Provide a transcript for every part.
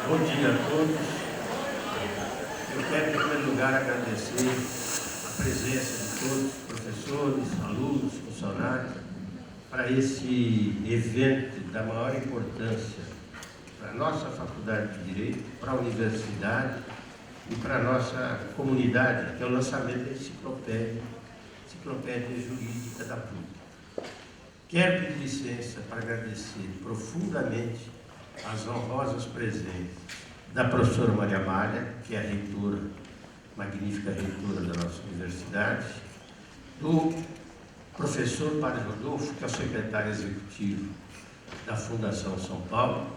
Bom dia a todos. Eu quero, em primeiro lugar, agradecer a presença de todos, professores, alunos, funcionários, para esse evento da maior importância para a nossa Faculdade de Direito, para a Universidade e para a nossa comunidade, que é o lançamento da Enciclopédia Jurídica da PUC. Quero pedir licença para agradecer profundamente as honrosas presenças da professora Maria Amália, que é a reitora, magnífica reitora da nossa universidade, do professor Padre Rodolfo, que é o secretário executivo da Fundação São Paulo,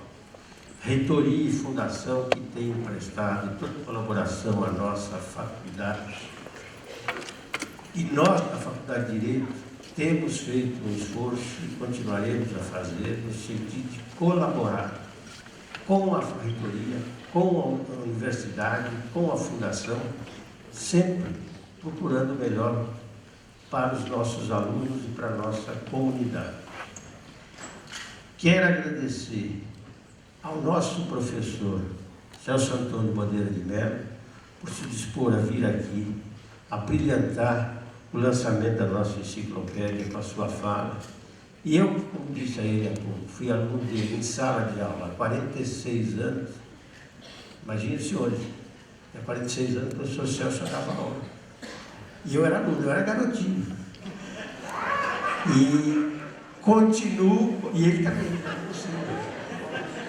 reitoria e fundação que tem prestado toda colaboração à nossa faculdade. E nós, da Faculdade de Direito, temos feito um esforço e continuaremos a fazer no sentido de colaborar com a reitoria, com a universidade, com a fundação, sempre procurando o melhor para os nossos alunos e para a nossa comunidade. Quero agradecer ao nosso professor Celso Antônio Bandeira de Mello por se dispor a vir aqui a brilhantar o lançamento da nossa enciclopédia com a sua fala. E eu, como disse a ele há pouco, fui aluno dele em sala de aula há 46 anos. Imagine, senhores, há 46 anos o professor Celso dava aula. E eu era aluno, eu era garotinho. E continuo, e ele também,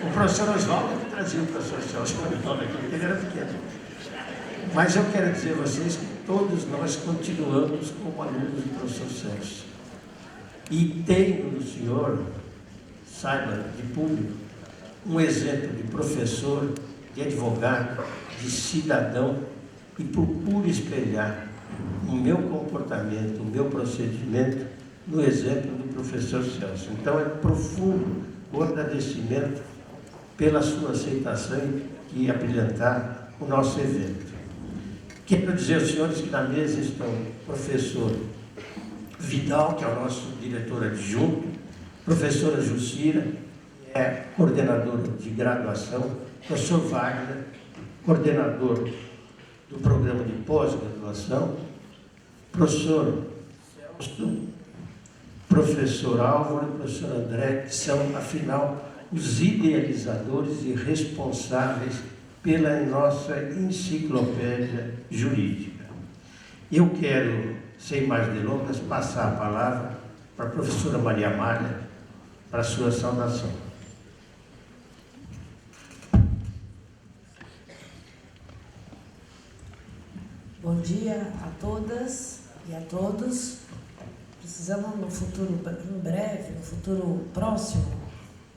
o professor Oswaldo que trazia o professor Celso para a aula aqui, porque ele era pequeno. Mas eu quero dizer a vocês que todos nós continuamos como alunos do professor Celso. E tenho no senhor, saiba, de público, um exemplo de professor, de advogado, de cidadão, e procuro espelhar o meu comportamento, o meu procedimento, no exemplo do professor Celso. Então, é profundo o agradecimento pela sua aceitação e abrilhantar o nosso evento. Quero dizer aos senhores que na mesa estão o professor Vidal, que é o nosso diretor adjunto, professora Jucira, que é coordenadora de graduação, professor Wagner, coordenador do programa de pós-graduação, professor Celso, professor Álvaro e professor André, que são, afinal, os idealizadores e responsáveis pela nossa enciclopédia jurídica. Eu quero, sem mais delongas, passar a palavra para a professora Maria Amália, para a sua saudação. Bom dia a todas e a todos. Precisamos, no futuro, em breve, no futuro próximo,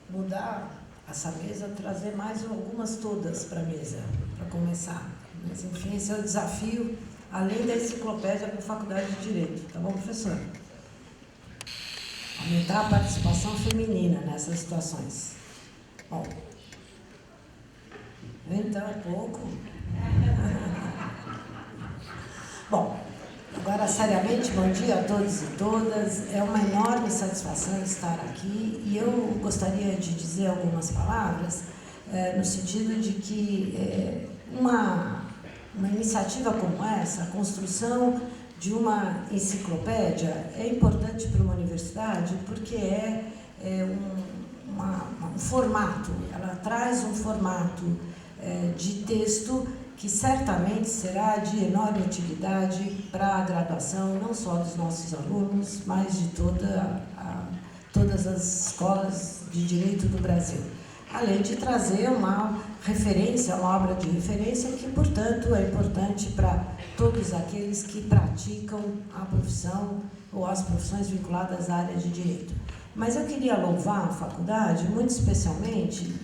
mudar essa mesa, trazer mais algumas todas para a mesa, para começar. Mas, enfim, esse é o desafio, além da enciclopédia para a Faculdade de Direito. Tá bom, professor? Aumentar a participação feminina nessas situações. Bom, então é pouco. Bom, agora, seriamente, bom dia a todos e todas. É uma enorme satisfação estar aqui e eu gostaria de dizer algumas palavras no sentido de que uma iniciativa como essa, a construção de uma enciclopédia, é importante para uma universidade porque um formato, ela traz um formato de texto que certamente será de enorme utilidade para a graduação, não só dos nossos alunos, mas de todas as escolas de direito do Brasil. Além de trazer uma referência, uma obra de referência que, portanto, é importante para todos aqueles que praticam a profissão ou as profissões vinculadas à área de direito. Mas eu queria louvar a faculdade, muito especialmente,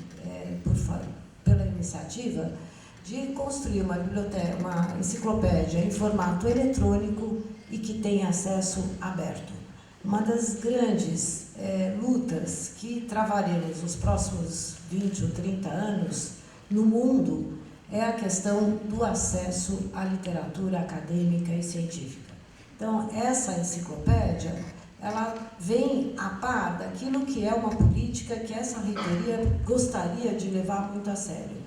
pela iniciativa de construir uma biblioteca, uma enciclopédia em formato eletrônico e que tenha acesso aberto. Uma das grandes lutas que travaremos nos próximos 20 ou 30 anos no mundo é a questão do acesso à literatura acadêmica e científica. Então, essa enciclopédia, ela vem a par daquilo que é uma política que essa reitoria gostaria de levar muito a sério,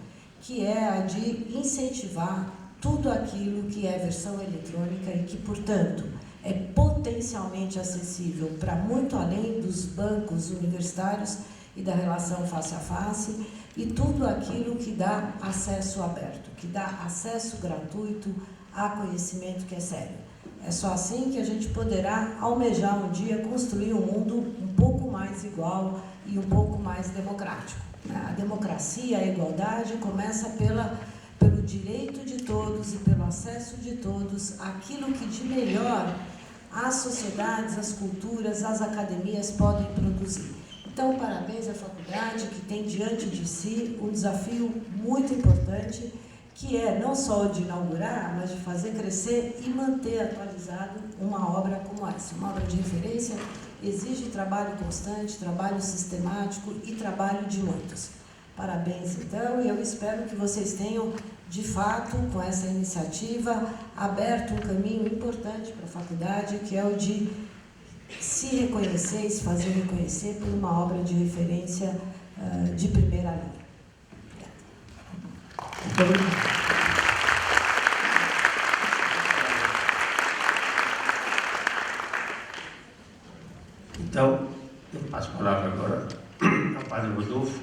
que é a de incentivar tudo aquilo que é versão eletrônica e que, portanto, é potencialmente acessível para muito além dos bancos universitários e da relação face a face, e tudo aquilo que dá acesso aberto, que dá acesso gratuito a conhecimento que é sério. É só assim que a gente poderá almejar um dia construir um mundo um pouco mais igual e um pouco mais democrático. A democracia, a igualdade começa pelo direito de todos e pelo acesso de todos àquilo que de melhor as sociedades, as culturas, as academias podem produzir. Então, parabéns à faculdade, que tem diante de si um desafio muito importante, que é não só de inaugurar, mas de fazer crescer e manter atualizado uma obra como essa. Uma obra de referência exige trabalho constante, trabalho sistemático e trabalho de muitos. Parabéns, então, e eu espero que vocês tenham, de fato, com essa iniciativa, aberto um caminho importante para a faculdade, que é o de se reconhecer e se fazer reconhecer por uma obra de referência de primeira linha. Muito obrigado. Então, eu passo a palavra agora ao Padre Rodolfo,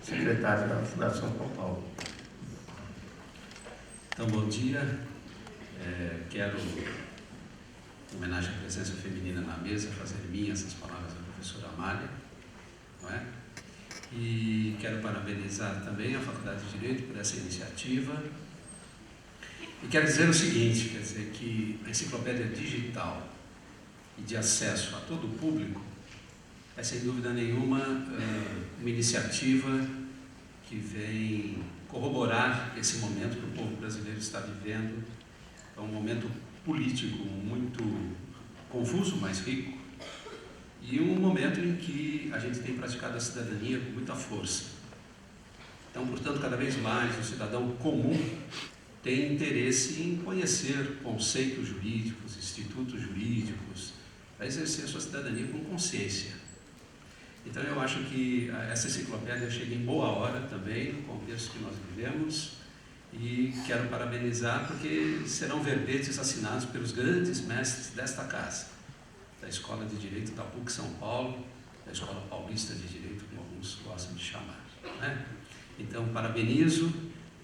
secretário da Fundação São Paulo. Então, bom dia. Quero, em homenagem à presença feminina na mesa, fazer minhas as palavras da professora Amália, não é? E quero parabenizar também a Faculdade de Direito por essa iniciativa. E quero dizer o seguinte, quer dizer que a enciclopédia digital e de acesso a todo o público é, sem dúvida nenhuma, uma iniciativa que vem corroborar esse momento que o povo brasileiro está vivendo. É um momento político muito confuso, mas rico, e um momento em que a gente tem praticado a cidadania com muita força. Então, portanto, cada vez mais o cidadão comum tem interesse em conhecer conceitos jurídicos, institutos jurídicos, para exercer sua cidadania com consciência. Então, eu acho que essa enciclopédia chega em boa hora também, no contexto que nós vivemos, e quero parabenizar porque serão verbetes assinados pelos grandes mestres desta casa, da Escola de Direito da PUC São Paulo, da Escola Paulista de Direito, como alguns gostam de chamar, né? Então, parabenizo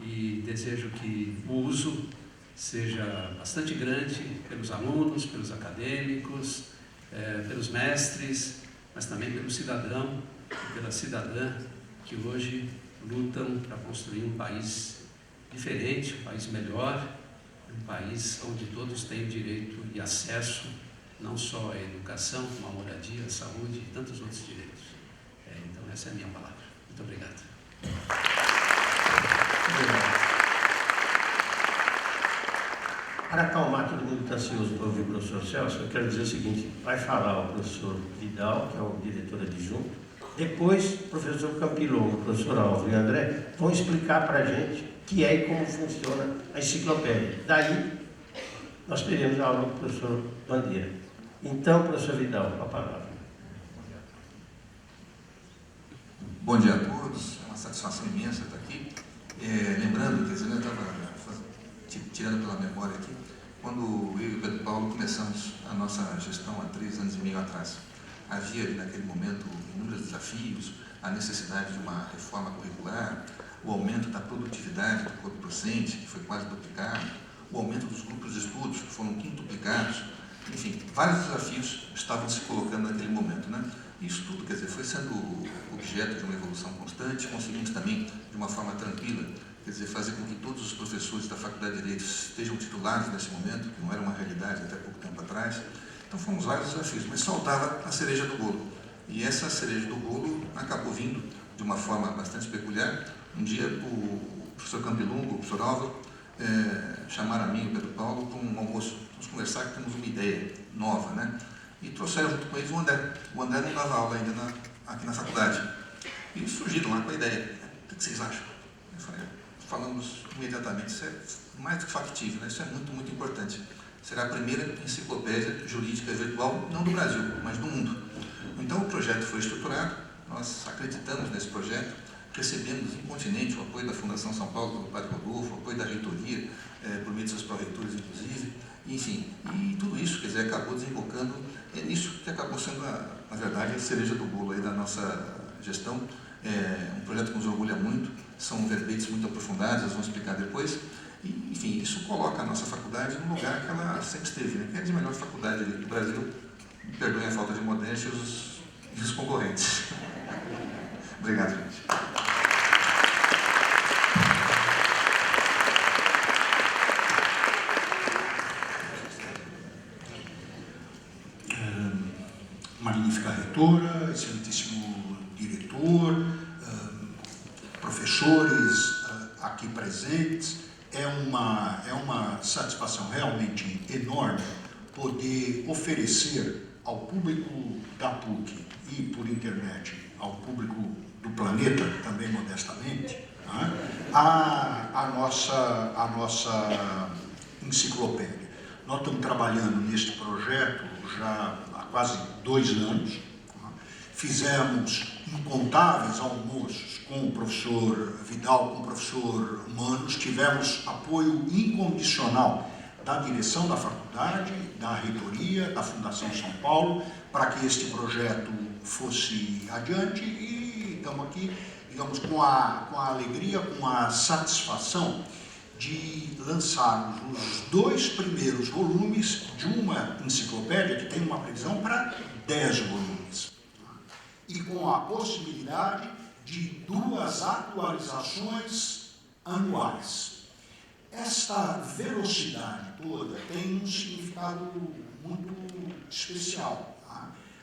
e desejo que o uso seja bastante grande pelos alunos, pelos acadêmicos, pelos mestres, mas também pelo cidadão e pela cidadã que hoje lutam para construir um país diferente, um país melhor, um país onde todos têm direito e acesso não só à educação, como à moradia, à saúde e tantos outros direitos. Então, essa é a minha palavra. Muito obrigado. Para acalmar todo mundo que está ansioso para ouvir o professor Celso, eu quero dizer o seguinte: vai falar o professor Vidal, que é o diretor adjunto, depois o professor Campilongo, o professor Álvaro e o André vão explicar para a gente o que é e como funciona a enciclopédia. Daí, nós teremos a aula com o professor Bandeira. Então, professor Vidal, com a palavra. Bom dia a todos, é uma satisfação imensa estar aqui. Lembrando, quer dizer, eu estava tirando pela memória aqui, quando eu e o Pedro Paulo começamos a nossa gestão há 3 anos e meio atrás. Havia, naquele momento, inúmeros desafios, a necessidade de uma reforma curricular, o aumento da produtividade do corpo docente, que foi quase duplicado, o aumento dos grupos de estudos, que foram quintuplicados, enfim, vários desafios estavam se colocando naquele momento, né? Isso tudo, quer dizer, foi sendo objeto de uma evolução constante. Conseguimos também, de uma forma tranquila, quer dizer, fazer com que todos os professores da Faculdade de Direito estejam titulares nesse momento, que não era uma realidade até pouco tempo atrás. Então, fomos vários desafios, mas faltava a cereja do bolo. E essa cereja do bolo acabou vindo de uma forma bastante peculiar. Um dia, o professor Campilongo, o professor Álvaro, chamaram a mim e o Pedro Paulo para um almoço. Vamos conversar, que temos uma ideia nova, né? E trouxeram junto com eles o André. O André não dava aula ainda aqui na faculdade. E surgiram lá com a ideia. O que vocês acham? Eu falei, falamos imediatamente, isso é mais do que factível, né? Isso é muito, muito importante. Será a primeira enciclopédia jurídica virtual, não do Brasil, mas do mundo. Então o projeto foi estruturado, nós acreditamos nesse projeto, recebemos incontinente o apoio da Fundação São Paulo, do Padre Rodolfo, o apoio da reitoria, por meio de seus pró-reitores, inclusive, enfim, e tudo isso, quer dizer, acabou desembocando nisso que acabou sendo, na verdade, a cereja do bolo aí da nossa gestão, um projeto que nos orgulha muito, são verbetes muito aprofundados, elas vão explicar depois, e, enfim, isso coloca a nossa faculdade no lugar que ela sempre esteve, né? Que é a de melhor faculdade do Brasil, perdoem a falta de modéstia e os concorrentes. Obrigado, gente. Magnífica reitora, excelentíssimo diretor, professores aqui presentes. É uma satisfação realmente enorme poder oferecer ao público da PUC e por internet ao público do planeta, também modestamente, a nossa enciclopédia. Nós estamos trabalhando neste projeto já há quase 2 anos. Fizemos incontáveis almoços com o professor Vidal, com o professor Manos, tivemos apoio incondicional da direção da faculdade, da reitoria, da Fundação São Paulo, para que este projeto fosse adiante, e estamos aqui, digamos, com a alegria, com a satisfação de lançarmos os 2 primeiros volumes de uma enciclopédia que tem uma previsão para 10 volumes. E com a possibilidade de 2 atualizações anuais. Esta velocidade toda tem um significado muito especial.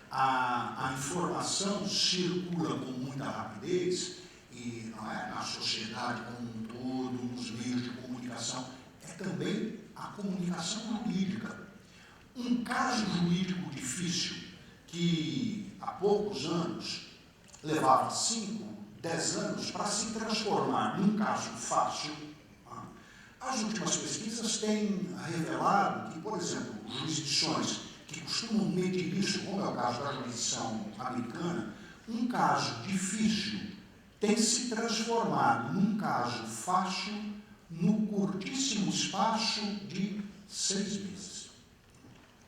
A informação circula com muita rapidez e na sociedade como um todo, nos meios de comunicação, é também a comunicação jurídica. Um caso jurídico difícil que há poucos anos levava 5, 10 anos para se transformar num caso fácil. As últimas pesquisas têm revelado que, por exemplo, jurisdições que costumam medir isso, como é o caso da jurisdição americana, um caso difícil tem se transformado num caso fácil no curtíssimo espaço de 6 meses.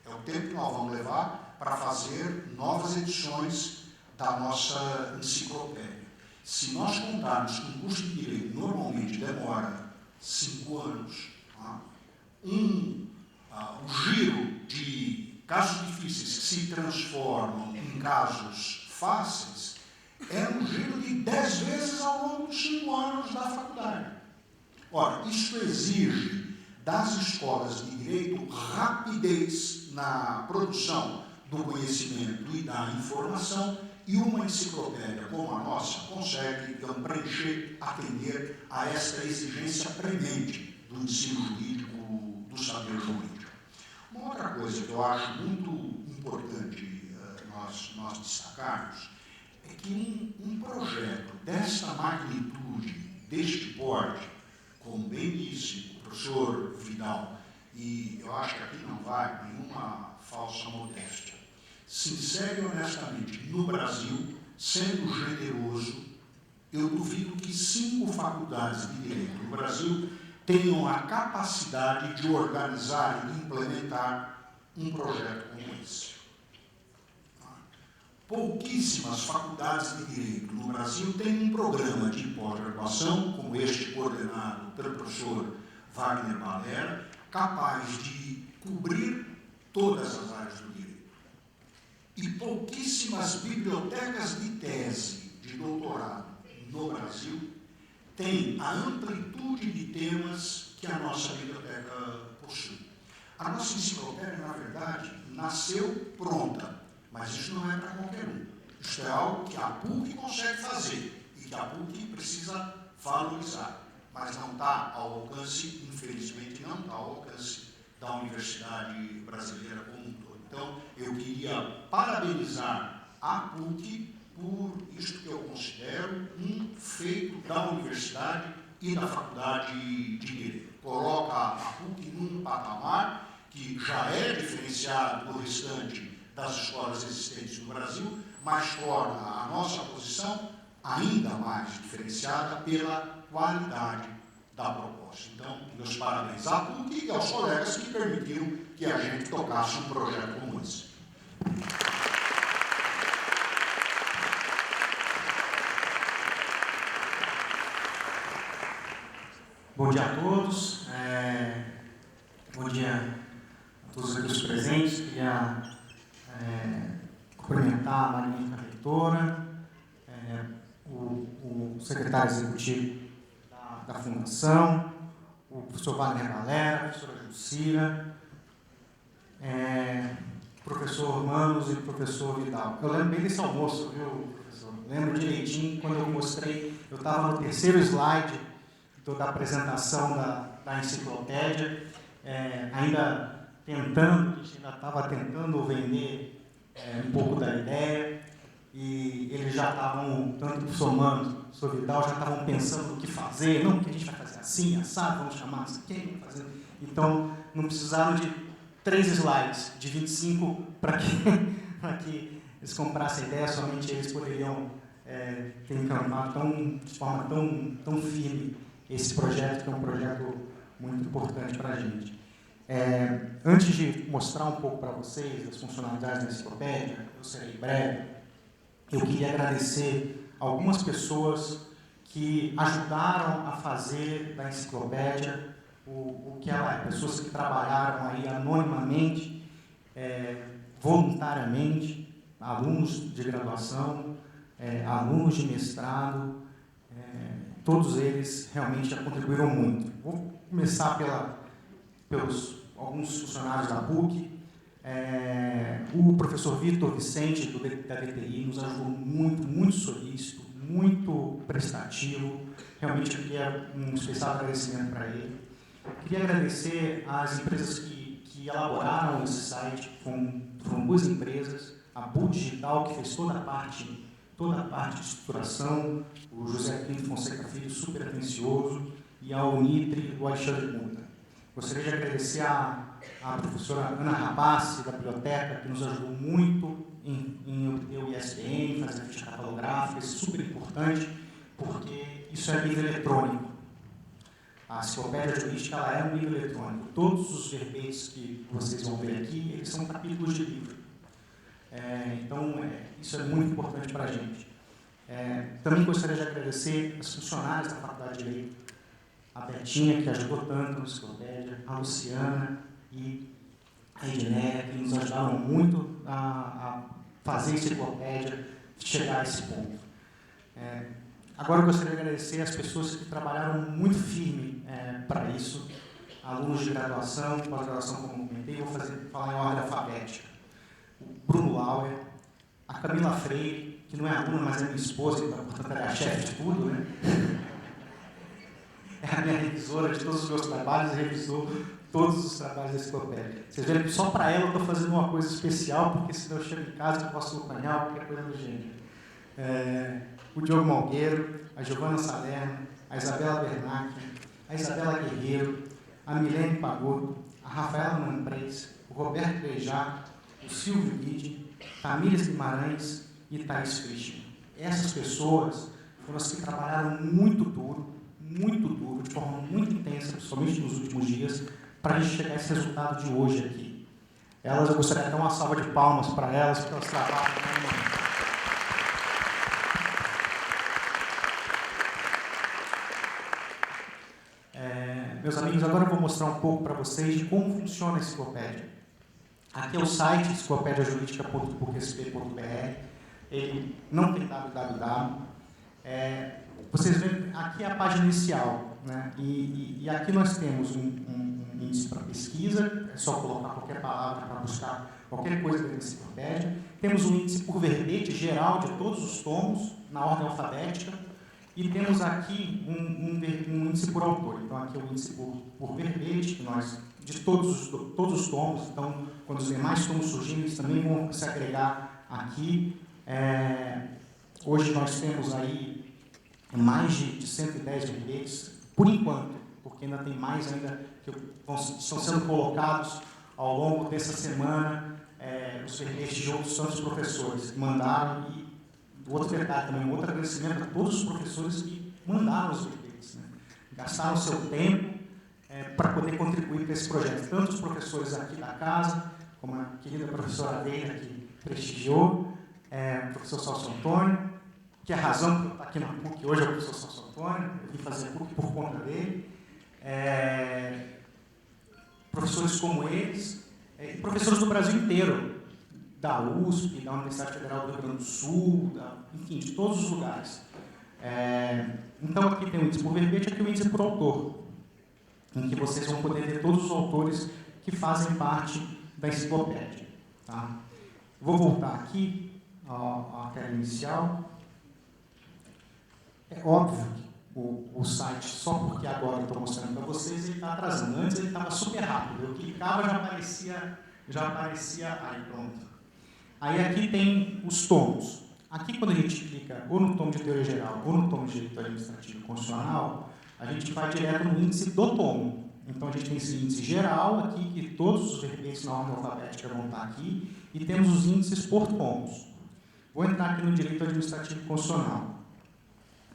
É o tempo que nós vamos levar para fazer novas edições da nossa enciclopédia. Se nós contarmos que um curso de direito normalmente demora 5 anos, o giro de casos difíceis que se transformam em casos fáceis é um giro de 10 vezes ao longo dos 5 anos da faculdade. Ora, isso exige das escolas de direito rapidez na produção do conhecimento e da informação, e uma enciclopédia como a nossa consegue, então, preencher, atender a esta exigência premente do ensino jurídico, do saber jurídico. Uma outra coisa que eu acho muito importante nós destacarmos é que um projeto desta magnitude, deste porte, como bem disse o professor Vidal, e eu acho que aqui não vai nenhuma falsa modéstia, sincero e honestamente, no Brasil, sendo generoso, eu duvido que 5 faculdades de direito no Brasil tenham a capacidade de organizar e implementar um projeto como esse. Pouquíssimas faculdades de direito no Brasil têm um programa de pós-graduação, como este coordenado pelo professor Wagner Balera, capaz de cobrir todas as áreas do direito. E pouquíssimas bibliotecas de tese, de doutorado no Brasil, têm a amplitude de temas que a nossa biblioteca possui. A nossa enciclopédia, na verdade, nasceu pronta, mas isso não é para qualquer um. Isso é algo que a PUC consegue fazer e que a PUC precisa valorizar, mas não está ao alcance, infelizmente, não está ao alcance da Universidade Brasileira como um todo. Então, eu queria parabenizar a PUC por isto que eu considero um feito da Universidade e da Faculdade de Direito. Coloca a PUC num patamar que já é diferenciado do restante das escolas existentes no Brasil, mas torna a nossa posição ainda mais diferenciada pela qualidade da proposta. Então, meus parabéns à PUC e aos colegas que permitiram que a gente tocasse um projeto como esse. Bom dia a todos. Bom dia a todos aqui os presentes. Queria cumprimentar a magnífica reitora, o secretário executivo da Fundação, o professor Wagner Valera, a professora Jucira, o professor Manos e o professor Vidal. Eu lembro bem desse almoço, viu, professor? Lembro direitinho, quando eu mostrei, eu estava no terceiro slide da apresentação da enciclopédia, ainda estava tentando vender um pouco da ideia, e eles já estavam, tanto o professor Manos, o professor Vidal, já estavam pensando o que fazer, não, que a gente vai fazer assim, assado, vamos chamar assim, quem vai fazer? Então, não precisaram de 3 slides, de 25, para que eles comprassem a ideia, somente eles poderiam ter encampado de forma tão firme esse projeto, que é um projeto muito importante para a gente. Antes de mostrar um pouco para vocês as funcionalidades da enciclopédia, eu serei breve, eu queria agradecer algumas pessoas que ajudaram a fazer da enciclopédia o que ela é, pessoas que trabalharam aí anonimamente, voluntariamente, alunos de graduação, alunos de mestrado, todos eles realmente já contribuíram muito. Vou começar pelos alguns funcionários da PUC. O professor Vitor Vicente, da DTI, nos ajudou muito solícito, muito prestativo. Realmente eu queria um especial agradecimento para ele. Queria agradecer às empresas que elaboraram esse site, foram 2 empresas, a Bu Digital, que fez toda a parte de estruturação, o José Pinto Fonseca Filho, super atencioso, e a Unitri, do Alexandre Punta. Gostaria de agradecer a professora Ana Rabassi, da biblioteca, que nos ajudou muito em obter o ISBN, fazer a ficha catalográfica, isso é super importante, porque isso é livro eletrônico. A enciclopédia jurídica ela é um livro eletrônico. Todos os verbetes que vocês vão ver aqui, eles são capítulos de livro. Então, isso é muito importante para a gente. Também gostaria de agradecer as funcionárias da Faculdade de Direito, a Betinha, que ajudou tanto na enciclopédia, a Luciana e a Edneia, que nos ajudaram muito a fazer a enciclopédia chegar a esse ponto. Agora eu gostaria de agradecer as pessoas que trabalharam muito firme para isso, alunos de graduação, pós-graduação, como comentei, vou falar em ordem alfabética. O Bruno Lauer, a Camila Freire, que não é aluna, mas é minha esposa, então, portanto, ela é a chefe de tudo, né? É a minha revisora de todos os meus trabalhos, revisou todos os trabalhos da enciclopédia. Vocês verem que só para ela eu estou fazendo uma coisa especial, porque senão eu chego em casa e posso acompanhar qualquer coisa do gênero. O Diogo Malgueiro, a Giovana Salerno, a Isabela Bernacchi, a Isabela Guerreiro, a Milene Pagotto, a Rafaela Manprez, o Roberto Beijá, o Silvio Guide, Tamires Guimarães e Thaís Frischmann. Essas pessoas foram as que trabalharam muito duro, de forma muito intensa, principalmente nos últimos dias, para a gente chegar a esse resultado de hoje aqui. Eu gostaria de dar uma salva de palmas para elas, porque elas trabalham muito. Meus amigos, agora eu vou mostrar um pouco para vocês de como funciona a enciclopédia. Aqui é o site enciclopediajurídica.pucsp.br. Ele não tem www. Vocês veem, aqui é a página inicial, né? E aqui nós temos um índice para pesquisa, é só colocar qualquer palavra para buscar qualquer coisa da enciclopédia. Temos um índice por verbete geral de todos os tomos, na ordem alfabética. E temos aqui um índice por autor. Então, aqui é o índice por verbete, que nós, de todos os tomos. Então, quando os demais tomos surgirem, eles também vão se agregar aqui. Hoje nós temos aí mais de 110 verbetes, por enquanto, porque ainda tem mais ainda que estão sendo colocados ao longo dessa semana, os verbetes de outros tantos professores que mandaram e outro detalhe também, um outro agradecimento a todos os professores que mandaram os verbetes, né? Gastaram seu tempo para poder contribuir para esse projeto. Tanto os professores aqui da casa, como a querida professora Deira, que prestigiou, o professor Celso Antônio, que é a razão que eu estou aqui na PUC hoje é o professor Celso Antônio, eu vim fazer a PUC por conta dele. Professores como eles, e professores do Brasil inteiro, da USP, da Universidade Federal do Rio Grande do Sul, enfim, de todos os lugares. Então, aqui tem o índice por verbete, aqui o índice por autor, em que vocês vão poder ver todos os autores que fazem parte da enciclopédia. Tá? Vou voltar aqui à tela inicial. É óbvio que o site, só porque agora eu estou mostrando para vocês, ele está atrasando. Antes ele estava super rápido. Eu clicava, já aparecia, aí pronto. Aí aqui tem os tomos. Aqui, quando a gente clica ou no tomo de teoria geral ou no tomo de direito administrativo e constitucional, a gente vai direto no índice do tomo. Então, a gente tem esse índice geral aqui, que todos os verbetes na ordem alfabética vão estar aqui, e temos os índices por tomos. Vou entrar aqui no direito administrativo e constitucional.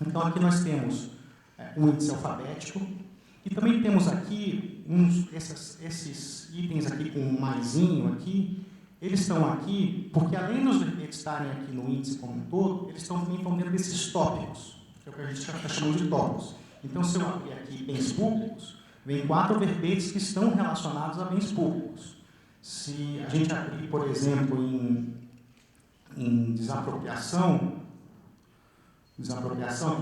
Então, aqui nós temos um índice alfabético, e também temos aqui esses itens aqui com um maisinho aqui. Eles estão aqui porque, além dos verbetes estarem aqui no índice como um todo, eles também estão dentro desses tópicos, que é o que a gente está chamando de tópicos. Então, se eu abrir aqui bens públicos, vem 4 verbetes que estão relacionados a bens públicos. Se a gente abrir, por exemplo, em desapropriação, que é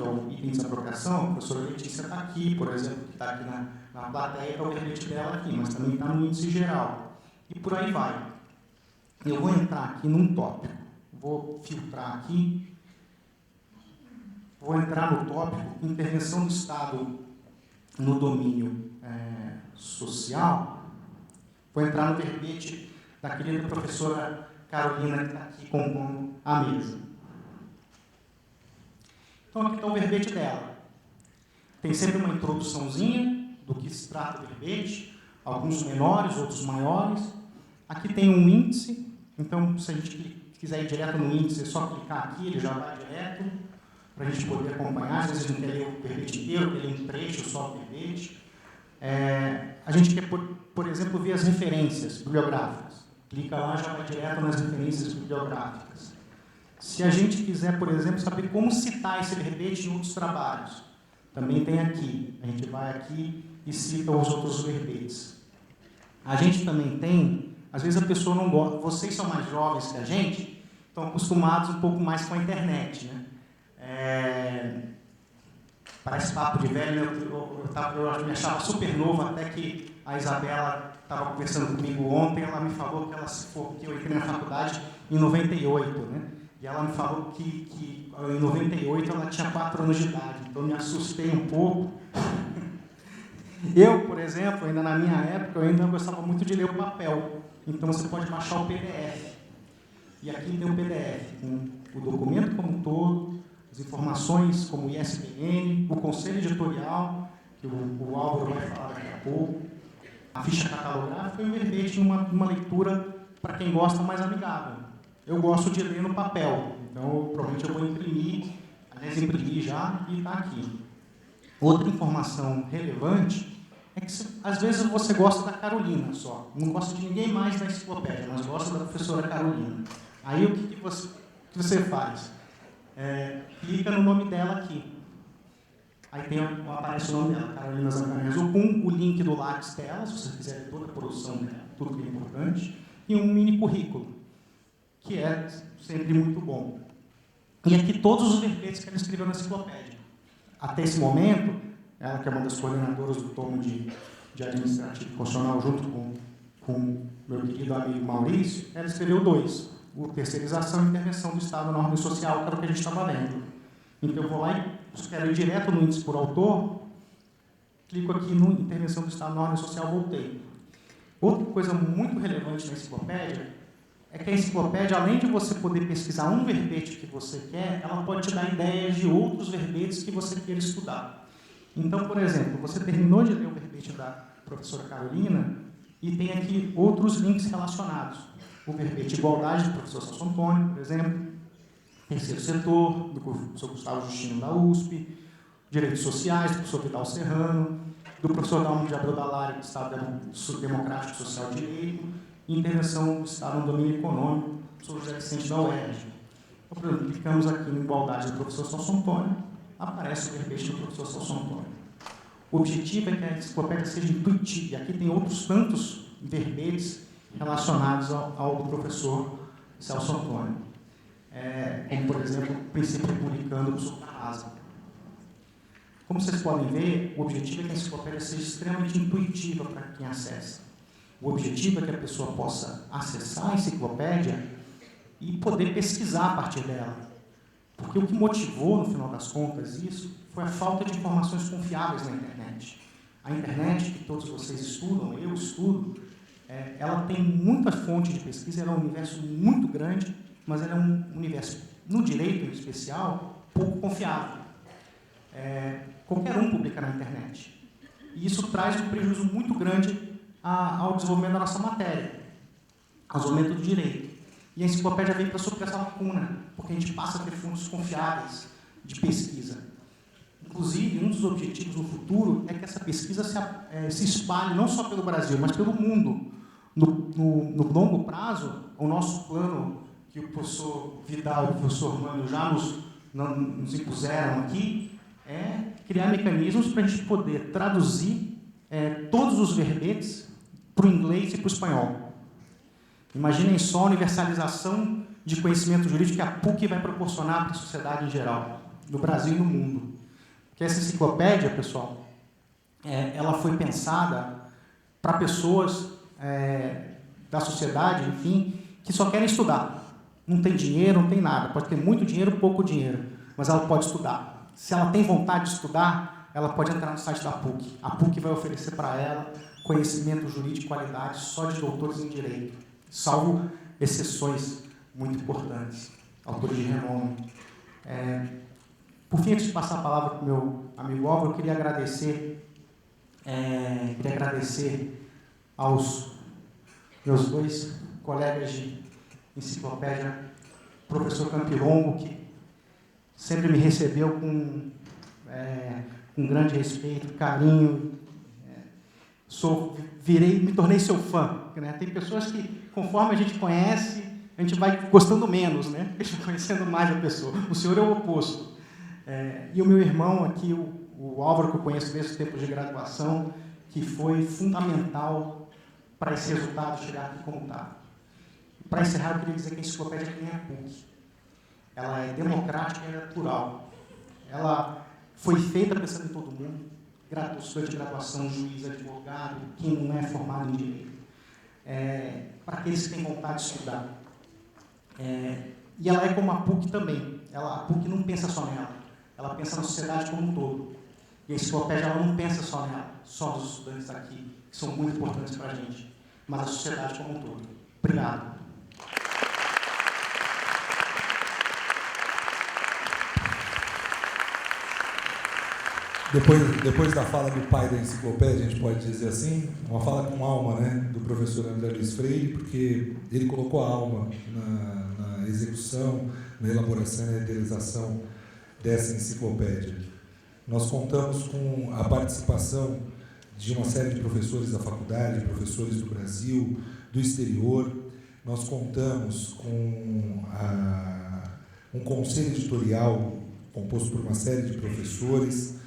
o item de desapropriação, a professora Letícia está aqui, por exemplo, que está aqui na plateia, é o verbete dela aqui, mas também está no índice geral. E por aí vai. Eu vou entrar aqui num tópico. Vou filtrar aqui. Vou entrar no tópico intervenção do Estado no domínio social. Vou entrar no verbete da querida professora Carolina, que está aqui compondo a mesa. Então, aqui está o verbete dela. Tem sempre uma introduçãozinha do que se trata o verbete, alguns menores, outros maiores. Aqui tem um índice, então, se a gente quiser ir direto no índice, é só clicar aqui, ele já vai direto, para a gente poder acompanhar. Às vezes a gente não quer ler o verbete inteiro, quer ler um trecho só do verbete. A gente quer, por exemplo, ver as referências bibliográficas. Clica lá, já vai direto nas referências bibliográficas. Se a gente quiser, por exemplo, saber como citar esse verbete em outros trabalhos, também tem aqui. A gente vai aqui e cita os outros verbetes. A gente também tem, às vezes a pessoa não gosta, vocês são mais jovens que a gente, estão acostumados um pouco mais com a internet, né? Parece papo de velho, eu me achava super novo, até que a Isabela estava conversando comigo ontem, ela me falou que eu entrei na faculdade em 98, né? E ela me falou que em 98 ela tinha 4 anos de idade, então eu me assustei um pouco. Eu, por exemplo, ainda na minha época, eu ainda gostava muito de ler o papel. Então você pode baixar o PDF. E aqui tem um PDF com o documento como um todo, as informações como o ISBN, o conselho editorial, que o Álvaro vai falar daqui a pouco, a ficha catalográfica e o verbete numa leitura, para quem gosta, mais amigável. Eu gosto de ler no papel, então provavelmente eu vou imprimir, aliás, imprimi já e está aqui. Outra informação relevante é que, às vezes, você gosta da Carolina só, não gosta de ninguém mais da enciclopédia, mas gosta da professora Carolina. Aí, o que você faz? Clica no nome dela aqui. Aí aparece o nome dela, Carolina Zancanese, com o link do Lattes dela, se você quiser ver toda a produção dela, tudo que é importante, e um mini currículo, que é sempre muito bom. E aqui todos os verbetes que ela escreveu na enciclopédia. Até esse momento, ela que é uma das coordenadoras do tomo de administrativo constitucional, junto com meu querido amigo Maurício, ela escreveu 2, o terceirização e intervenção do Estado na ordem social, que era o que a gente estava vendo. Então eu vou lá e quero ir direto no índice por autor, clico aqui no intervenção do Estado na ordem social, voltei. Outra coisa muito relevante na enciclopédia é que a enciclopédia, além de você poder pesquisar um verbete que você quer, ela pode te dar ideias de outros verbetes que você queira estudar. Então, por exemplo, você terminou de ler o verbete da professora Carolina e tem aqui outros links relacionados. O verbete igualdade do professor Celso Antônio, por exemplo. Terceiro Setor, do professor Gustavo Justino da USP, Direitos Sociais, do professor Vidal Serrano, do professor Dalmo de Abreu Dallário, do Estado Democrático Social de Direito, e Intervenção do Estado no Domínio Econômico, do professor José Vicente da UERJ. Então, por exemplo, ficamos aqui na igualdade do professor Celso Antônio, aparece o verbete do professor Celso Antônio. O objetivo é que a enciclopédia seja intuitiva, e aqui tem outros tantos verbetes relacionados ao do professor Celso Antônio, como, por exemplo, o princípio republicano do professor Carrasco. Como vocês podem ver, o objetivo é que a enciclopédia seja extremamente intuitiva para quem acessa. O objetivo é que a pessoa possa acessar a enciclopédia e poder pesquisar a partir dela. Porque o que motivou, no final das contas, isso foi a falta de informações confiáveis na internet. A internet, que todos vocês estudam, eu estudo, ela tem muita fonte de pesquisa, ela é um universo muito grande, mas ela é um universo, no direito em especial, pouco confiável. Qualquer um publica na internet. E isso traz um prejuízo muito grande ao desenvolvimento da nossa matéria, ao desenvolvimento do direito. E a enciclopédia vem para suprir essa lacuna, porque a gente passa a ter fontes confiáveis de pesquisa. Inclusive, um dos objetivos no futuro é que essa pesquisa se espalhe não só pelo Brasil, mas pelo mundo. No longo prazo, o nosso plano, que o professor Vidal e o professor Mano já nos impuseram aqui, é criar mecanismos para a gente poder traduzir todos os verbetes para o inglês e para o espanhol. Imaginem só a universalização de conhecimento jurídico que a PUC vai proporcionar para a sociedade em geral, no Brasil e no mundo. Porque essa enciclopédia, pessoal, ela foi pensada para pessoas da sociedade, enfim, que só querem estudar. Não tem dinheiro, não tem nada. Pode ter muito dinheiro, pouco dinheiro, mas ela pode estudar. Se ela tem vontade de estudar, ela pode entrar no site da PUC. A PUC vai oferecer para ela conhecimento jurídico de qualidade só de doutores em direito, salvo exceções muito importantes, autores de renome. Por fim, antes de passar a palavra para o meu amigo Álvaro, eu queria agradecer aos meus dois colegas de enciclopédia, o professor Campilongo, que sempre me recebeu com grande respeito, carinho. Me tornei seu fã. Né? Tem pessoas que, conforme a gente conhece, a gente vai gostando menos, né? A gente vai conhecendo mais a pessoa. O senhor é o oposto. E o meu irmão aqui, o Álvaro, que eu conheço desde os tempos de graduação, que foi fundamental para esse resultado chegar aqui como está. Para encerrar, eu queria dizer que a enciclopédia é a PUC. Ela é democrática e é plural. Ela foi feita pensando em todo mundo, estudante de graduação, juiz, advogado, quem não é formado em direito, para aqueles que têm vontade de estudar. E ela é como a PUC também. A PUC não pensa só nela, ela pensa na sociedade como um todo. E a enciclopédia ela não pensa só nela, só nos estudantes aqui, que são muito importantes para a gente, mas a sociedade como um todo. Obrigado. Depois da fala do pai da enciclopédia, a gente pode dizer assim, uma fala com alma, né, do professor André Luiz Freire, porque ele colocou a alma na execução, na elaboração e na idealização dessa enciclopédia. Nós contamos com a participação de uma série de professores da faculdade, professores do Brasil, do exterior. Nós contamos com um conselho editorial composto por uma série de professores.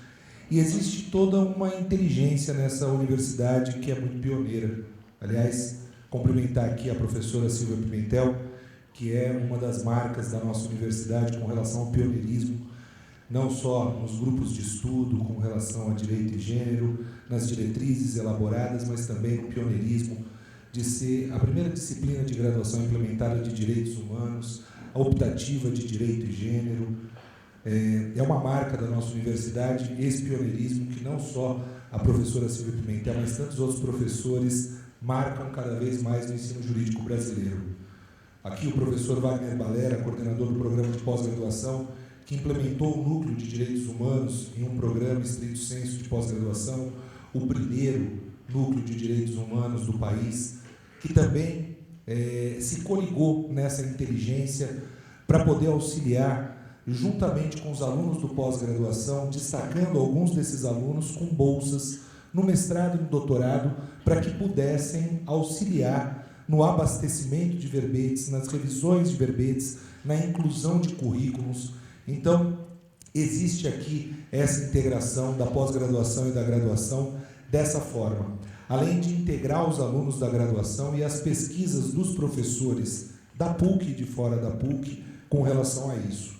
E existe toda uma inteligência nessa universidade que é muito pioneira. Aliás, cumprimentar aqui a professora Silvia Pimentel, que é uma das marcas da nossa universidade com relação ao pioneirismo, não só nos grupos de estudo, com relação a direito e gênero, nas diretrizes elaboradas, mas também no pioneirismo de ser a primeira disciplina de graduação implementada de direitos humanos, a optativa de direito e gênero. É uma marca da nossa universidade, esse pioneirismo que não só a professora Silvia Pimentel, mas tantos outros professores marcam cada vez mais no ensino jurídico brasileiro. Aqui o professor Wagner Balera, coordenador do programa de pós-graduação, que implementou o núcleo de direitos humanos em um programa estrito sensu de pós-graduação, o primeiro núcleo de direitos humanos do país, que também se coligou nessa inteligência para poder auxiliar, juntamente com os alunos do pós-graduação, destacando alguns desses alunos com bolsas no mestrado e no doutorado, para que pudessem auxiliar no abastecimento de verbetes, nas revisões de verbetes, na inclusão de currículos. Então, existe aqui essa integração da pós-graduação e da graduação dessa forma. Além de integrar os alunos da graduação e as pesquisas dos professores da PUC e de fora da PUC com relação a isso.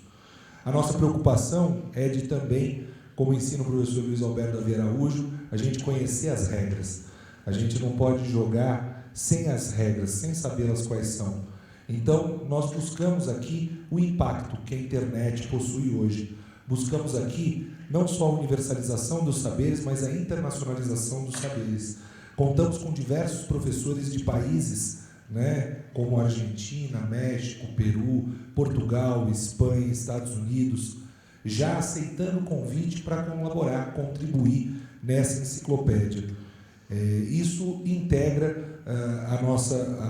A nossa preocupação é de também, como ensina o professor Luiz Alberto Davi Araújo, a gente conhecer as regras. A gente não pode jogar sem as regras, sem sabê-las quais são. Então, nós buscamos aqui o impacto que a internet possui hoje. Buscamos aqui não só a universalização dos saberes, mas a internacionalização dos saberes. Contamos com diversos professores de países, né, como Argentina, México, Peru, Portugal, Espanha, Estados Unidos, já aceitando o convite para colaborar, contribuir nessa enciclopédia. Isso integra a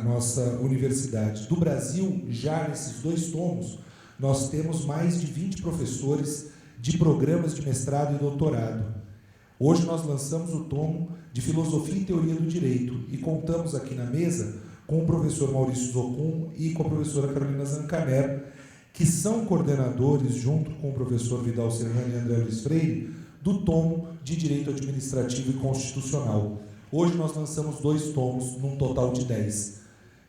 nossa universidade. Do Brasil, já nesses 2 tomos, nós temos mais de 20 professores de programas de mestrado e doutorado. Hoje nós lançamos o tomo de Filosofia e Teoria do Direito e contamos aqui na mesa com o professor Maurício Zocum e com a professora Carolina Zancaner, que são coordenadores, junto com o professor Vidal Serrano e André Luiz Freire, do tomo de Direito Administrativo e Constitucional. Hoje nós lançamos 2 tomos, num total de 10.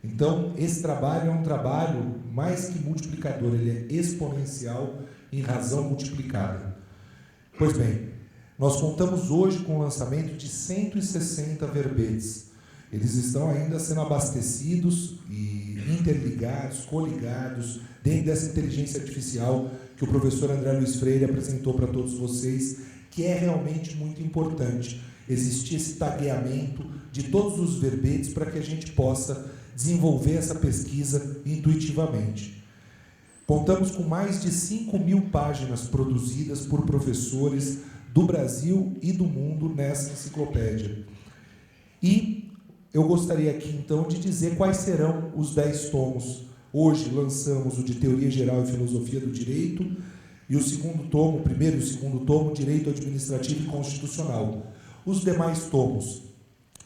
Então, esse trabalho é um trabalho mais que multiplicador, ele é exponencial em razão multiplicada. Pois bem, nós contamos hoje com o lançamento de 160 verbetes. Eles estão ainda sendo abastecidos e interligados, coligados, dentro dessa inteligência artificial que o professor André Luiz Freire apresentou para todos vocês, que é realmente muito importante existir esse tagueamento de todos os verbetes para que a gente possa desenvolver essa pesquisa intuitivamente. Contamos com mais de 5.000 páginas produzidas por professores do Brasil e do mundo nessa enciclopédia. E eu gostaria aqui, então, de dizer quais serão os 10 tomos. Hoje lançamos o de Teoria Geral e Filosofia do Direito e o segundo tomo, o primeiro e o segundo tomo, Direito Administrativo e Constitucional. Os demais tomos,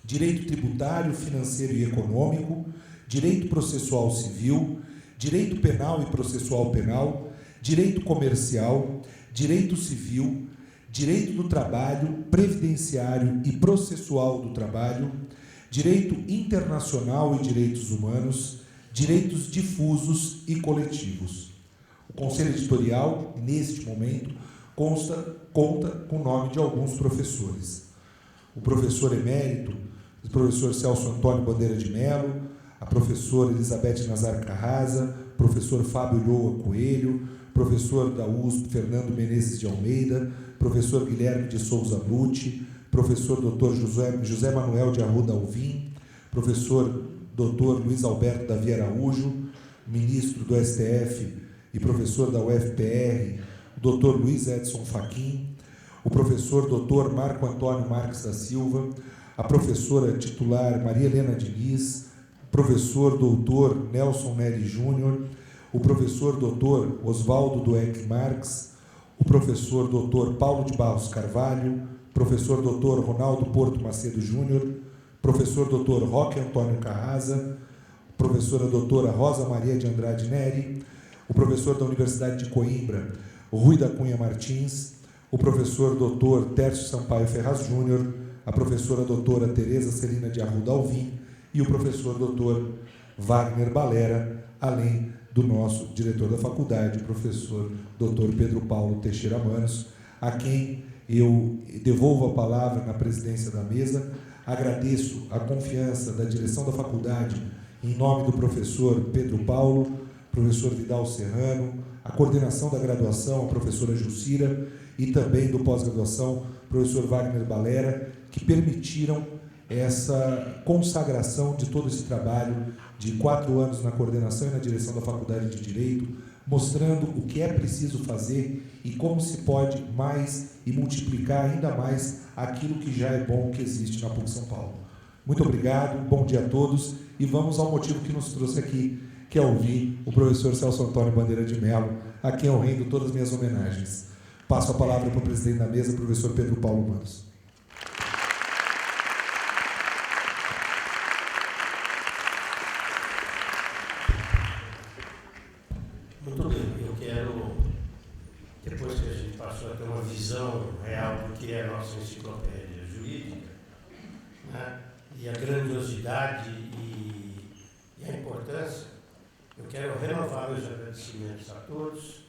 Direito Tributário, Financeiro e Econômico, Direito Processual Civil, Direito Penal e Processual Penal, Direito Comercial, Direito Civil, Direito do Trabalho, Previdenciário e Processual do Trabalho, Direito Internacional e Direitos Humanos, Direitos Difusos e Coletivos. O Conselho Editorial, neste momento, conta com o nome de alguns professores. O professor emérito, o professor Celso Antônio Bandeira de Mello, a professora Elizabeth Nazar Carrasa, professor Fábio Lhoa Coelho, professor da USP Fernando Menezes de Almeida, professor Guilherme de Souza Brutti, professor Dr. José Manuel de Arruda Alvim, professor Dr. Luiz Alberto Davi Araújo, ministro do STF e professor da UFPR, o Dr. Luiz Edson Fachin, o professor Dr. Marco Antônio Marques da Silva, a professora titular Maria Helena Diniz, o professor Dr. Nelson Neri Júnior, o professor Dr. Oswaldo Dueck Marques, o professor Dr. Paulo de Barros Carvalho, professor Dr. Ronaldo Porto Macedo Júnior, professor Dr. Roque Antônio Carrasa, professora doutora Rosa Maria de Andrade Neri, o professor da Universidade de Coimbra, Rui da Cunha Martins, o professor Dr. Tércio Sampaio Ferraz Júnior, a professora doutora Tereza Celina de Arruda Alvim e o professor Dr. Wagner Balera, além do nosso diretor da faculdade, o professor Dr. Pedro Paulo Teixeira Manos, a quem eu devolvo a palavra na presidência da mesa. Agradeço a confiança da direção da faculdade em nome do professor Pedro Paulo, professor Vidal Serrano, a coordenação da graduação, a professora Jucira, e também do pós-graduação, professor Wagner Balera, que permitiram essa consagração de todo esse trabalho de 4 anos na coordenação e na direção da Faculdade de Direito, mostrando o que é preciso fazer e como se pode mais e multiplicar ainda mais aquilo que já é bom que existe na PUC São Paulo. Muito obrigado, bom dia a todos e vamos ao motivo que nos trouxe aqui, que é ouvir o professor Celso Antônio Bandeira de Mello, a quem eu rendo todas as minhas homenagens. Passo a palavra para o presidente da mesa, professor Pedro Paulo Manos. Muito bem, eu quero, depois que a gente passou a ter uma visão real do que é a nossa enciclopédia jurídica, né, e a grandiosidade e a importância, eu quero renovar meus agradecimentos a todos.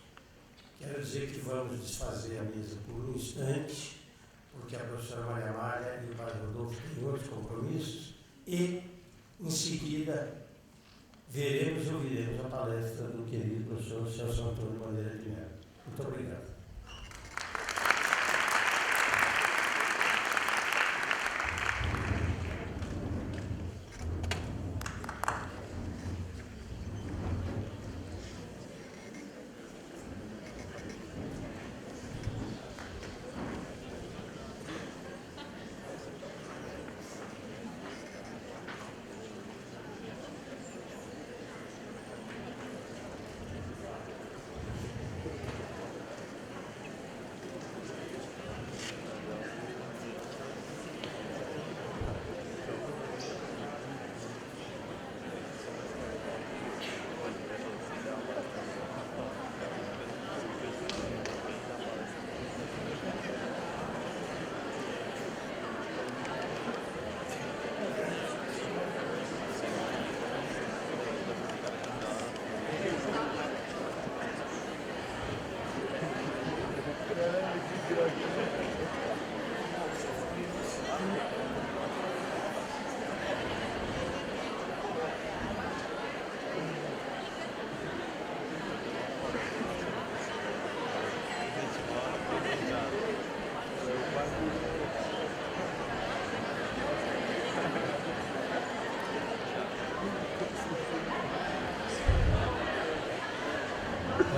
Quero dizer que vamos desfazer a mesa por um instante, porque a professora Maria Amália e o padre Rodolfo têm outros compromissos, e, em seguida, veremos e ouviremos a palestra do querido professor Celso Antônio Bandeira de Mello. Muito obrigado.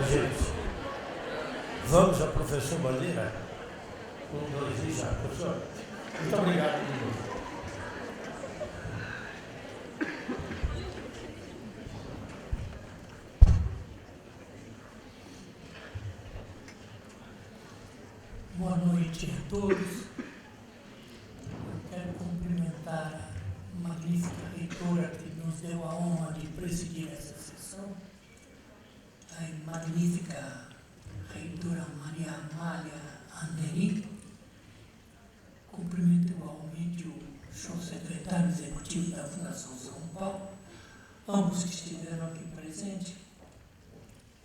Gente, vamos ao professor Bandeira? 1, 2 e já, professor. Muito obrigado de novo. Boa noite a todos. Eu quero cumprimentar a magnífica reitora que nos deu a honra de presidir essa sessão, a magnífica reitora Maria Amália Anderi. Cumprimento igualmente o senhor secretário executivo da Fundação São Paulo, ambos que estiveram aqui presentes,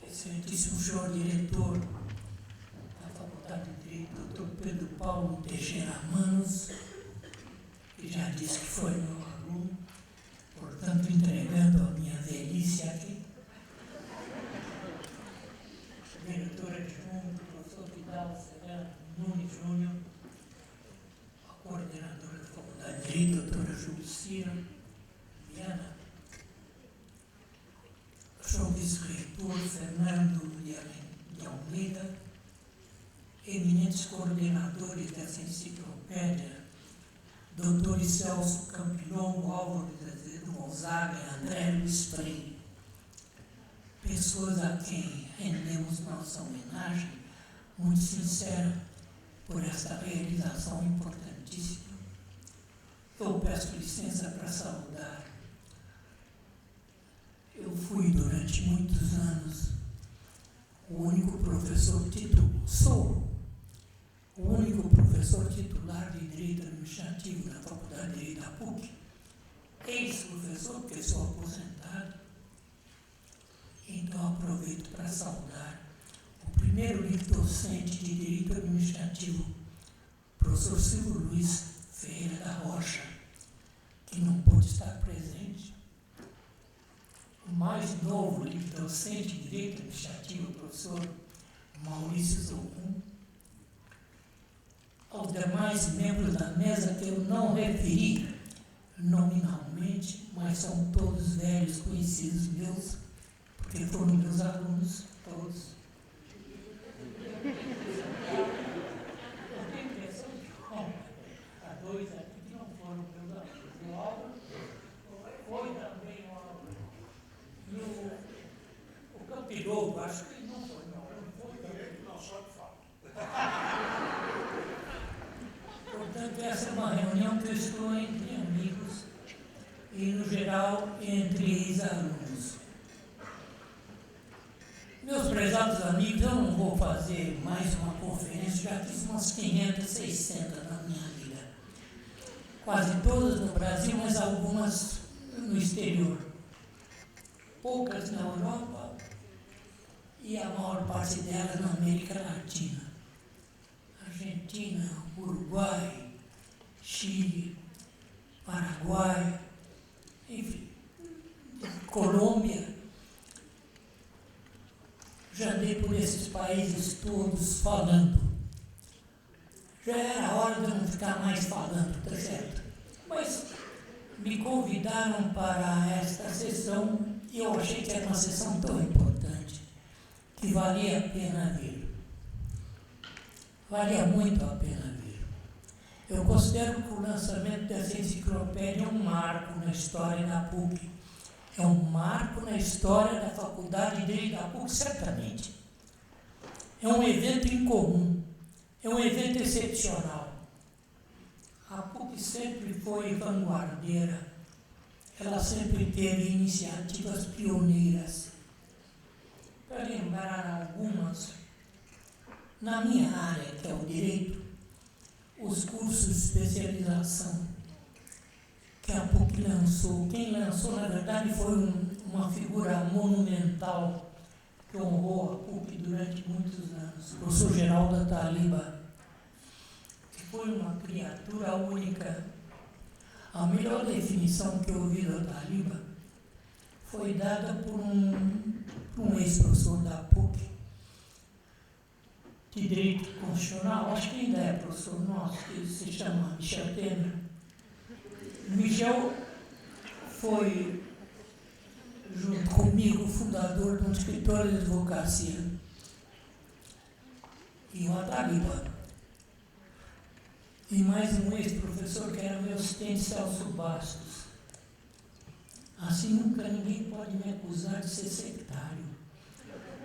excelentíssimo senhor diretor da Faculdade de Direito, doutor Pedro Paulo Teixeira Manos, que já disse que foi meu aluno, portanto, entregando a minha velhice aqui. Diretor adjunto, professor Vidal Serrano Nunes Júnior, a coordenadora da Faculdade de Direito, doutora Julicira Viana, o senhor vice-reitor Fernando de Almeida, eminentes coordenadores dessa enciclopédia, doutores Celso Campilongo, Álvaro de Azevedo Gonzaga e André Luiz Freire, pessoas a quem rendemos nossa homenagem muito sincera por esta realização importantíssima. Eu peço licença para saudar. Eu fui durante muitos anos o único professor sou o único professor titular de Direito Administrativo da Faculdade de Direito da PUC, ex-professor, porque sou aposentado. Então, aproveito para saudar o primeiro livro docente de Direito Administrativo, professor Silvio Luiz Ferreira da Rocha, que não pôde estar presente. O mais novo livro docente de Direito Administrativo, professor Maurício Zogum. Aos demais membros da mesa que eu não referi nominalmente, mas são todos velhos conhecidos meus, porque foram meus alunos todos. Eu tenho a impressão de que há 2 aqui que não foram meus alunos. O Álvaro foi também o Álvaro. E o entre amigos e, no geral, entre ex-alunos. Meus prezados amigos, eu não vou fazer mais uma conferência, já fiz umas 500, 600 na minha vida. Quase todas no Brasil, mas algumas no exterior. Poucas na Europa e a maior parte delas na América Latina. Argentina, Uruguai, Chile, Paraguai, enfim, Colômbia. Já andei por esses países todos falando. Já era hora de eu não ficar mais falando, tá certo? Mas me convidaram para esta sessão e eu achei que era uma sessão tão importante que valia a pena vir. Valia muito a pena vir. Eu considero que o lançamento dessa enciclopédia é um marco na história da PUC. É um marco na história da Faculdade de Direito da PUC, certamente. É um evento incomum, é um evento excepcional. A PUC sempre foi vanguardeira, ela sempre teve iniciativas pioneiras. Para lembrar algumas, na minha área, que é o direito, os cursos de especialização que a PUC lançou. Quem lançou, na verdade, foi uma figura monumental que honrou a PUC durante muitos anos, o professor Geraldo Ataliba, que foi uma criatura única. A melhor definição que eu ouvi do Ataliba foi dada por um ex-professor da PUC, de Direito Constitucional, acho que ainda é professor nosso, que se chama Michel Temer. Michel foi, junto comigo, o fundador de um escritório de advocacia. E o Ataliba. E mais um ex-professor que era meu assistente, Celso Bastos. Assim nunca ninguém pode me acusar de ser sectário,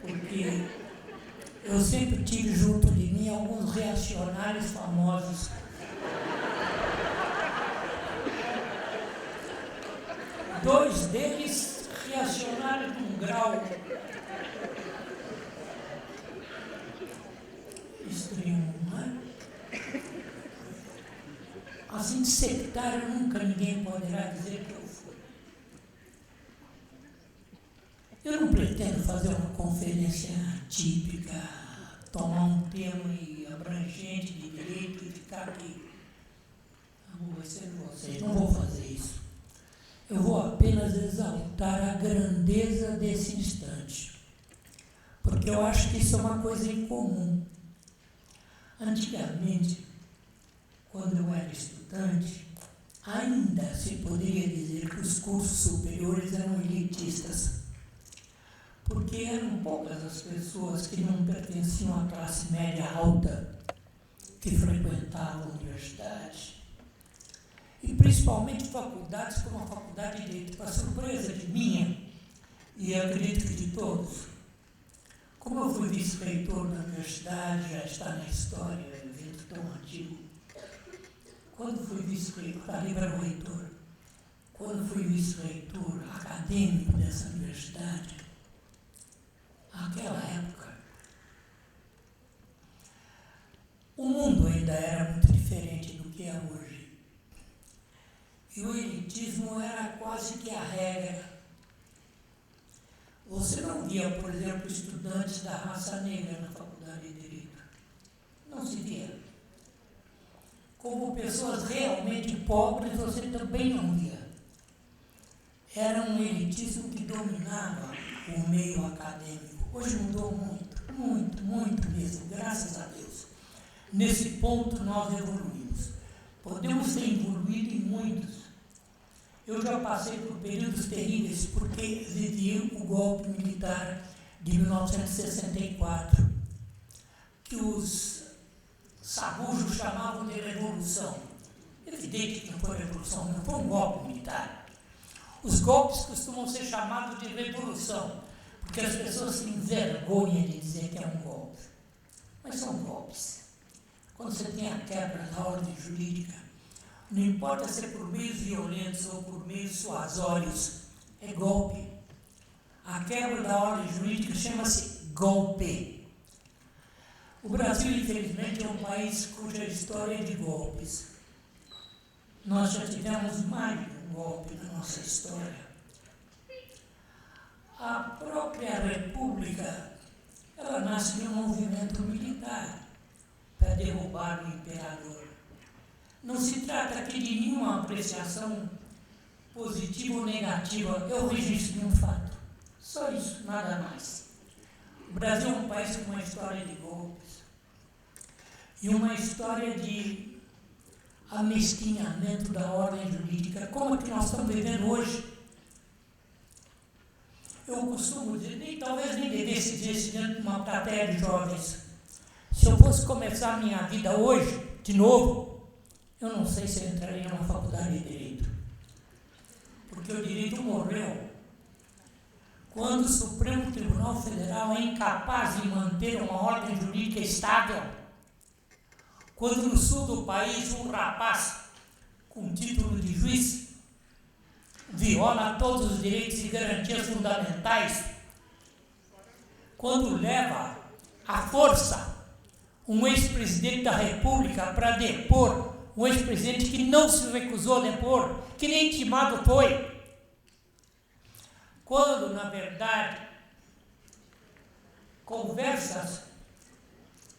porque eu sempre tive junto de mim alguns reacionários famosos. Dois deles reacionários de um grau extremo, não é? Assim, de sectário nunca ninguém poderá dizer que eu fui. Eu não pretendo fazer uma conferência típica, tomar um tema abrangente de direito e ficar aqui aborrecendo vocês. Não vou fazer isso. Eu vou apenas exaltar a grandeza desse instante, porque eu acho que isso é uma coisa incomum. Antigamente, quando eu era estudante, ainda se poderia dizer que os cursos superiores eram elitistas, porque eram poucas as pessoas que não pertenciam à classe média alta que frequentavam a universidade. E principalmente faculdades como a Faculdade de Direito, para surpresa de minha, e acredito que de todos. Como eu fui vice-reitor da universidade, já está na história, é um evento tão antigo. Quando fui vice-reitor, Ataliba era o reitor, quando fui vice-reitor acadêmico dessa universidade, naquela época, o mundo ainda era muito diferente do que é hoje. E o elitismo era quase que a regra. Você não via, por exemplo, estudantes da raça negra na Faculdade de Direito. Não se via. Como pessoas realmente pobres, você também não via. Era um elitismo que dominava o meio acadêmico. Hoje mudou muito, muito, muito mesmo, graças a Deus. Nesse ponto nós evoluímos. Podemos ter evoluído em muitos. Eu já passei por períodos terríveis porque vivi o golpe militar de 1964, que os sabujos chamavam de revolução. Evidente que não foi revolução, não foi um golpe militar. Os golpes costumam ser chamados de revolução, porque as pessoas se envergonham de dizer que é um golpe. Mas são golpes. Quando você tem a quebra da ordem jurídica, Não importa se é por meios violentos ou por meios suasórios, é golpe. A quebra da ordem jurídica chama-se golpe. O Brasil, infelizmente, é um país cuja história é de golpes. Nós já tivemos mais de um golpe na nossa história. A própria República, ela nasce de um movimento militar para derrubar o imperador. Não se trata aqui de nenhuma apreciação positiva ou negativa, é o registro de um fato. Só isso, nada mais. O Brasil é um país com uma história de golpes e uma história de amesquinhamento da ordem jurídica, como é que nós estamos vivendo hoje. Eu costumo dizer, talvez nem devesse dizer isso dentro de uma plateia de jovens. Se eu fosse começar a minha vida hoje, de novo, eu não sei se eu entraria numa faculdade de Direito. Porque o direito morreu quando o Supremo Tribunal Federal é incapaz de manter uma ordem jurídica estável. Quando no sul do país um rapaz com título de juiz viola todos os direitos e garantias fundamentais, quando leva à força um ex-presidente da República para depor um ex-presidente que não se recusou a depor, que nem intimado foi, quando, na verdade, conversas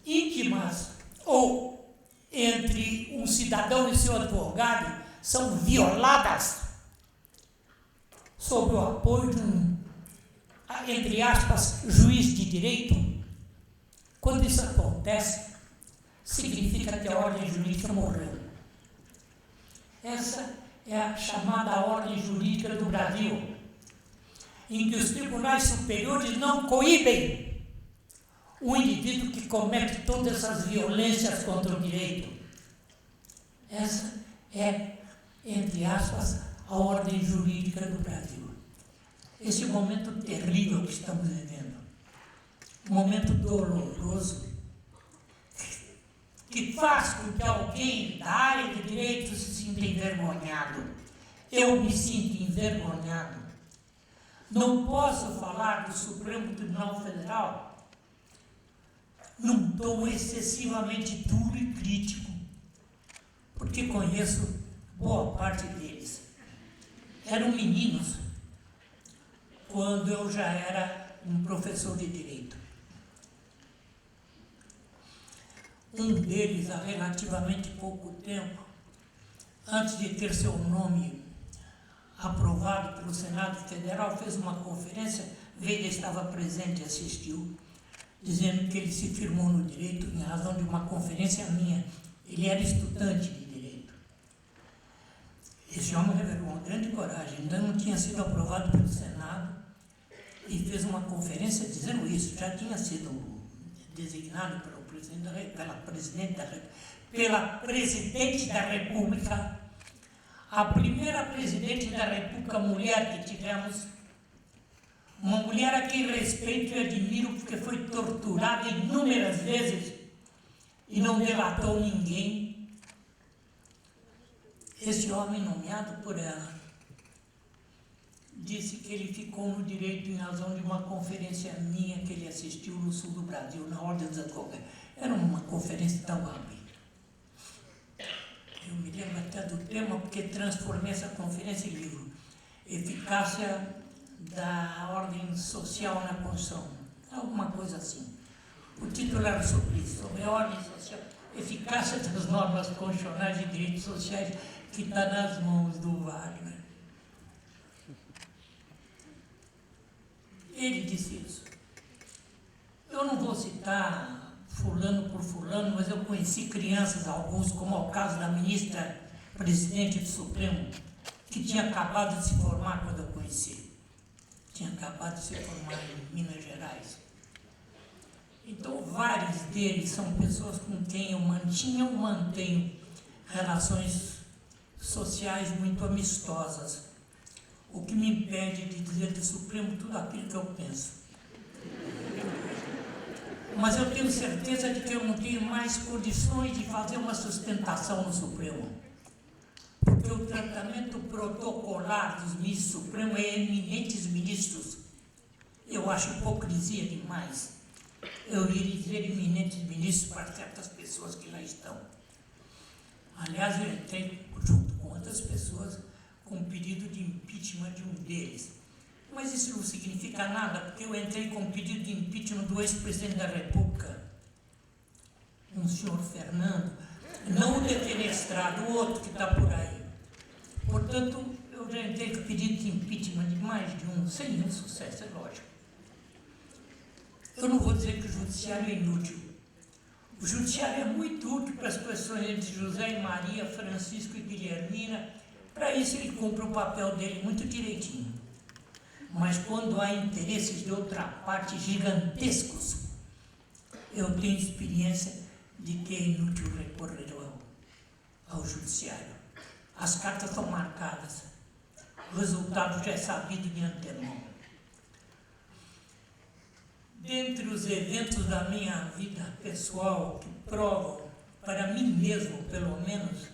íntimas ou entre um cidadão e seu advogado são violadas sob o apoio de um, entre aspas, juiz de direito. Quando isso acontece, significa que a ordem jurídica morreu. Essa é a chamada ordem jurídica do Brasil, em que os tribunais superiores não coíbem o indivíduo que comete todas essas violências contra o direito. Essa é, entre aspas, a ordem jurídica do Brasil. Esse momento terrível que estamos vivendo, um momento doloroso, que faz com que alguém da área de direito se sinta envergonhado. Eu me sinto envergonhado. Não posso falar do Supremo Tribunal Federal num tom excessivamente duro e crítico, porque conheço boa parte deles. Eram meninos quando eu já era um professor de direito. Um deles, há relativamente pouco tempo, antes de ter seu nome aprovado pelo Senado Federal, fez uma conferência, Veiga estava presente e assistiu, dizendo que ele se firmou no direito em razão de uma conferência minha. Ele era estudante de direito. Esse homem revelou uma grande coragem, ainda não tinha sido aprovado pelo Senado, e fez uma conferência dizendo isso. Já tinha sido designado pela Presidente da República, a primeira Presidente da República mulher que tivemos, uma mulher a quem respeito e admiro, porque foi torturada inúmeras vezes e não delatou ninguém. Esse homem, nomeado por ela, disse que ele ficou no direito em razão de uma conferência minha que ele assistiu no sul do Brasil, na Ordem dos Advogados. Era uma conferência da UAB. Eu me lembro até do tema, porque transformei essa conferência em livro. Eficácia da ordem social na Constituição. Alguma coisa assim. O título era sobre isso, sobre a ordem social, eficácia das normas constitucionais e direitos sociais, que está nas mãos do Wagner. Ele disse isso. Eu não vou citar fulano por fulano, mas eu conheci crianças, alguns, como é o caso da ministra presidente do Supremo, que tinha acabado de se formar quando eu conheci. Tinha acabado de se formar em Minas Gerais. Então, vários deles são pessoas com quem eu mantenho relações sociais muito amistosas, o que me impede de dizer do Supremo tudo aquilo que eu penso. Mas eu tenho certeza de que eu não tenho mais condições de fazer uma sustentação no Supremo. porque o tratamento protocolar dos ministros supremos é eminentes ministros. Eu acho hipocrisia demais. Eu iria dizer eminentes ministros para certas pessoas que lá estão. Aliás, eu entrei junto com outras pessoas com um pedido de impeachment de um deles. Mas isso não significa nada, porque eu entrei com um pedido de impeachment do ex-presidente da República, um senhor Fernando, não o defenestrado, o outro que está por aí. Portanto, eu já entrei com pedido de impeachment de mais de um, sem nenhum sucesso, é lógico. Eu não vou dizer que o judiciário é inútil. O judiciário é muito útil para as pessoas entre José e Maria, Francisco e Guilhermina. Para isso ele cumpre o papel dele muito direitinho. Mas quando há interesses de outra parte gigantescos, eu tenho experiência de que é inútil recorrer ao judiciário. As cartas são marcadas, o resultado já é sabido de antemão. Dentre os eventos da minha vida pessoal que provam, para mim mesmo pelo menos,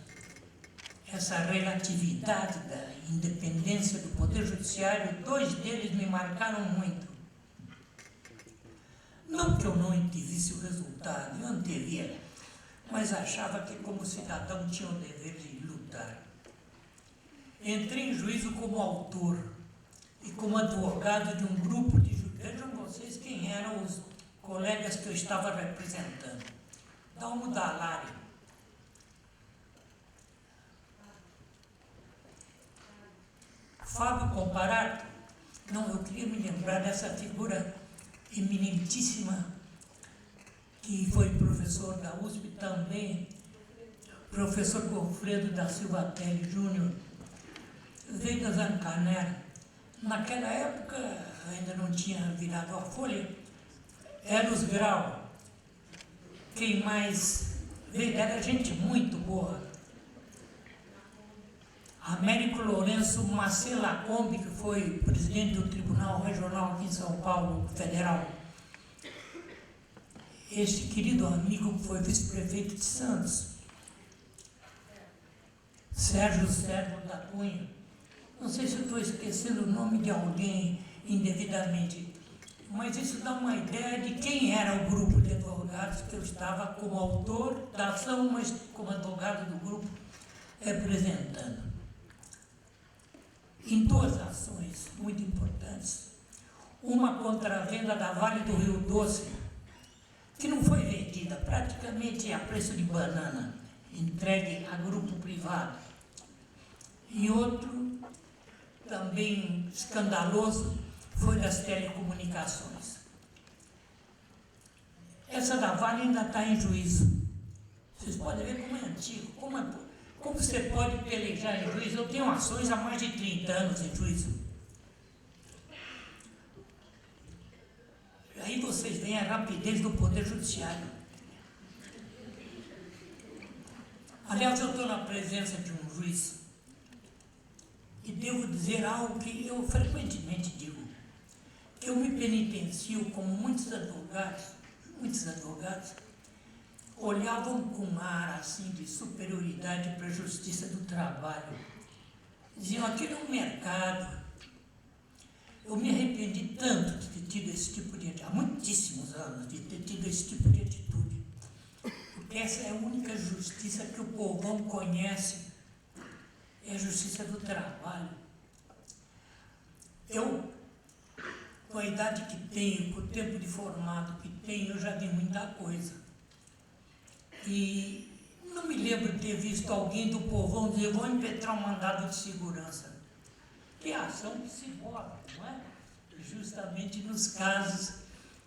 essa relatividade da independência do Poder Judiciário, 2 deles me marcaram muito. Não que eu não antevisse o resultado, eu antevia, mas achava que como cidadão tinha o dever de lutar. Entrei em juízo como autor e como advogado de um grupo de juízes. Vejam vocês quem eram os colegas que eu estava representando. Dalmo Dallari, Fábio Comparato. Não, eu queria me lembrar dessa figura eminentíssima que foi professor da USP também, professor Goffredo da Silva Telli Júnior, Veiga Zancanera. Naquela época, ainda não tinha virado a folha, era os Grau. Quem mais veio? Era gente muito boa. Américo Lourenço Macela Combi, que foi presidente do Tribunal Regional aqui em São Paulo, Federal. Este querido amigo foi vice-prefeito de Santos. Sérgio da Cunha. Não sei se eu estou esquecendo o nome de alguém indevidamente, mas isso dá uma ideia de quem era o grupo de advogados que eu estava como autor da ação, mas como advogado do grupo representando. Em 2 ações muito importantes. Uma contra a venda da Vale do Rio Doce, que não foi vendida, praticamente a preço de banana, entregue a grupo privado. E outro, também escandaloso, foi das telecomunicações. Essa da Vale ainda está em juízo. Vocês podem ver como é antigo, como você pode pelejar em juízo. Eu tenho ações há mais de 30 anos em juízo. Aí vocês veem a rapidez do Poder Judiciário. Aliás, eu estou na presença de um juiz e devo dizer algo que eu frequentemente digo, que eu me penitencio como muitos advogados olhavam com ar assim de superioridade para a justiça do trabalho. Diziam, aquilo é um mercado. Eu me arrependi tanto de ter tido esse tipo de atitude, há muitíssimos anos, de ter tido esse tipo de atitude. Porque essa é a única justiça que o povão conhece, é a justiça do trabalho. Eu, com a idade que tenho, com o tempo de formado que tenho, eu já vi muita coisa. E não me lembro de ter visto alguém do povão dizer, vou impetrar um mandado de segurança. Que é a ação que se vota, não é? Justamente nos casos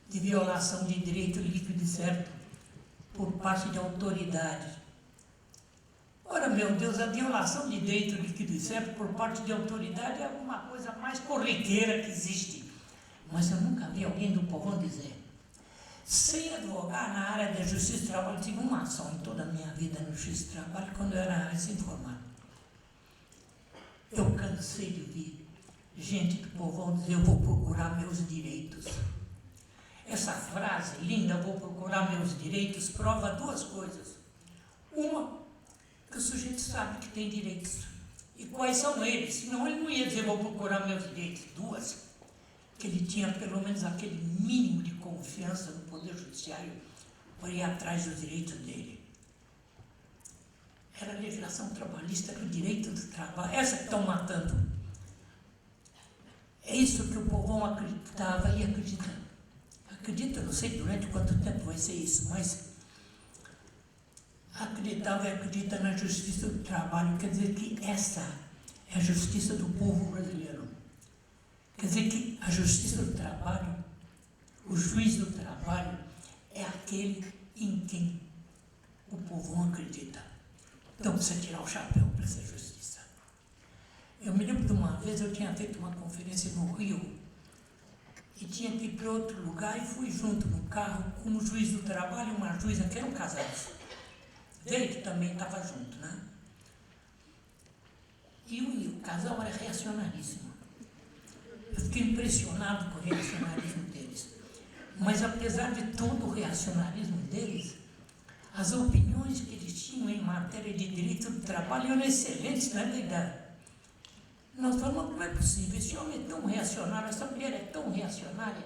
de violação de direito líquido e certo por parte de autoridades. Ora, meu Deus, a violação de direito líquido e certo por parte de autoridade é uma coisa mais corriqueira que existe. Mas eu nunca vi alguém do povão dizer. Sem advogar na área da justiça do trabalho, tive uma ação em toda a minha vida no justiça do trabalho quando eu era recém-formado. Eu cansei de ouvir gente do povão dizer, eu vou procurar meus direitos. Essa frase linda, vou procurar meus direitos, prova 2 coisas. Uma, que o sujeito sabe que tem direitos. e quais são eles. Senão ele não ia dizer, vou procurar meus direitos. Duas, que ele tinha pelo menos aquele mínimo de confiança no Poder Judiciário para ir atrás dos direitos dele. Era a legislação trabalhista, era o direito do trabalho. Essa que estão matando. É isso que o povão acreditava e acredita. Acredita, não sei durante quanto tempo vai ser isso, mas acreditava e acredita na justiça do trabalho. Quer dizer que essa é a justiça do povo brasileiro. Quer dizer que a justiça do trabalho, o juiz do trabalho, é aquele em quem o povão acredita. Então precisa tirar o chapéu para essa justiça. Eu me lembro de uma vez, eu tinha feito uma conferência no Rio e tinha que ir para outro lugar e fui junto no carro com o juiz do trabalho e uma juíza que eram casados. Ele que também estava junto, né? E o casal era reacionaríssimo. Eu fiquei impressionado com o reacionarismo deles. Mas apesar de todo o reacionarismo deles, as opiniões que eles tinham em matéria de direito do trabalho eram excelentes, não é verdade? Nós falamos que não é possível, esse homem é tão reacionário, essa mulher é tão reacionária,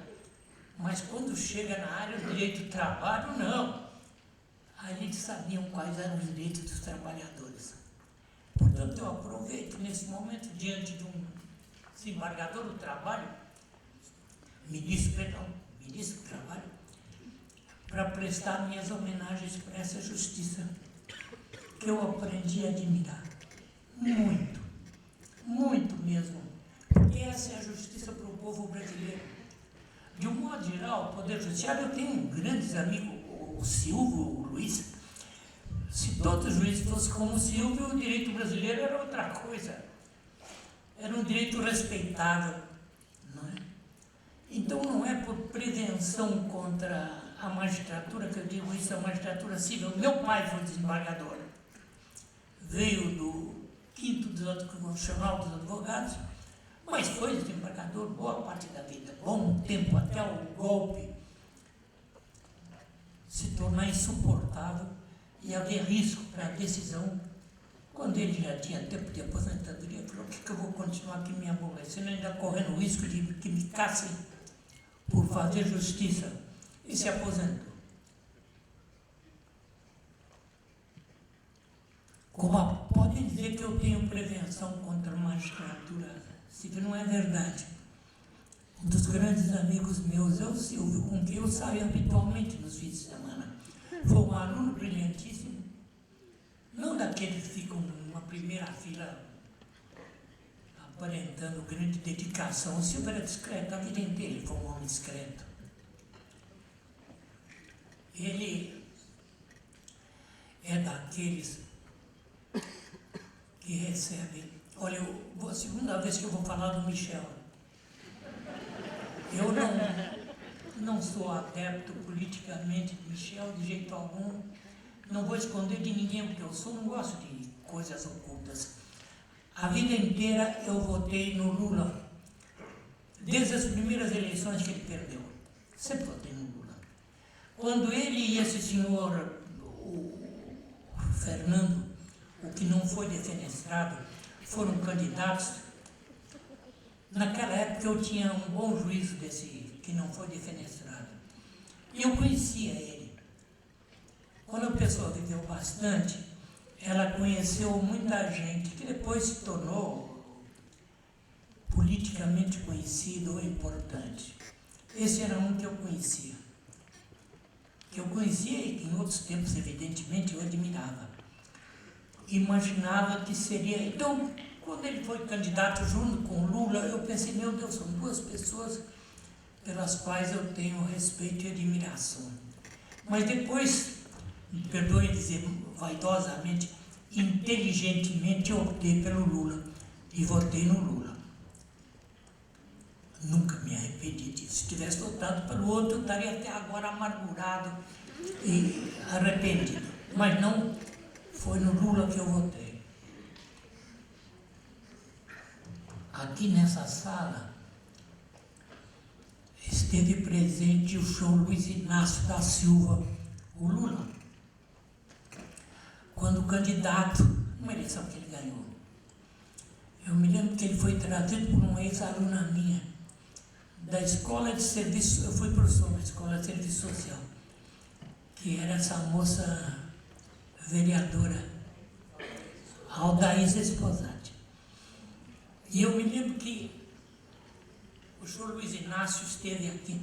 mas quando chega na área do direito do trabalho, não. Aí eles sabiam quais eram os direitos dos trabalhadores. Portanto, eu aproveito nesse momento, diante de um desembargador do trabalho, ministro do trabalho, para prestar minhas homenagens para essa justiça que eu aprendi a admirar. Muito, muito mesmo. Porque essa é a justiça para o povo brasileiro. De um modo geral, o Poder Judiciário, eu tenho grandes amigos, o Silvio, o Luiz. Se todos os juízes fossem como o Silvio, o direito brasileiro era outra coisa. Era um direito respeitável, não é? Então não é por prevenção contra a magistratura que eu digo isso, a magistratura civil. Meu pai foi desembargador. Veio do 5º Constitucional dos Advogados, mas foi desembargador boa parte da vida, bom tempo, até o golpe se tornar insuportável e haver risco para a decisão. Quando ele já tinha tempo de aposentadoria, ele falou, o que eu vou continuar aqui me aborrecendo, ainda correndo o risco de que me caçem por fazer justiça, e se aposentou. Como podem dizer que eu tenho prevenção contra a magistratura civil, não é verdade. Um dos grandes amigos meus é o Silvio, com quem eu saio habitualmente nos fins de semana. Foi um aluno brilhantíssimo, não daqueles que ficam numa primeira fila aparentando grande dedicação. O Silvio era discreto, a vida inteira ele foi um homem discreto. Ele é daqueles que recebem. Olha, a segunda vez que eu vou falar do Michel. Eu não sou adepto politicamente de Michel, de jeito algum. Não vou esconder de ninguém o que eu sou, não gosto de coisas ocultas. A vida inteira eu votei no Lula. Desde as primeiras eleições que ele perdeu. Sempre votei no Lula. Quando ele e esse senhor, o Fernando, o que não foi defenestrado, foram candidatos, naquela época eu tinha um bom juízo desse que não foi defenestrado. E eu conhecia ele. Quando a pessoa viveu bastante, ela conheceu muita gente que depois se tornou politicamente conhecido ou importante. Esse era um que eu conhecia. Que eu conhecia e que em outros tempos, evidentemente, eu admirava. Imaginava que seria... Então, quando ele foi candidato junto com o Lula, eu pensei, meu Deus, são duas pessoas pelas quais eu tenho respeito e admiração. Mas depois, me perdoe dizer vaidosamente, inteligentemente eu optei pelo Lula e votei no Lula. Nunca me arrependi disso. Se tivesse votado pelo outro, eu estaria até agora amargurado e arrependido. Mas não foi no Lula que eu votei. Aqui nessa sala esteve presente o senhor Luiz Inácio da Silva, o Lula, quando candidato, numa eleição que ele ganhou. Eu me lembro que ele foi trazido por uma ex-aluna minha, da Escola de Serviço, eu fui professor da Escola de Serviço Social, que era essa moça vereadora, Aldaísa Esposati. E eu me lembro que o senhor Luiz Inácio esteve aqui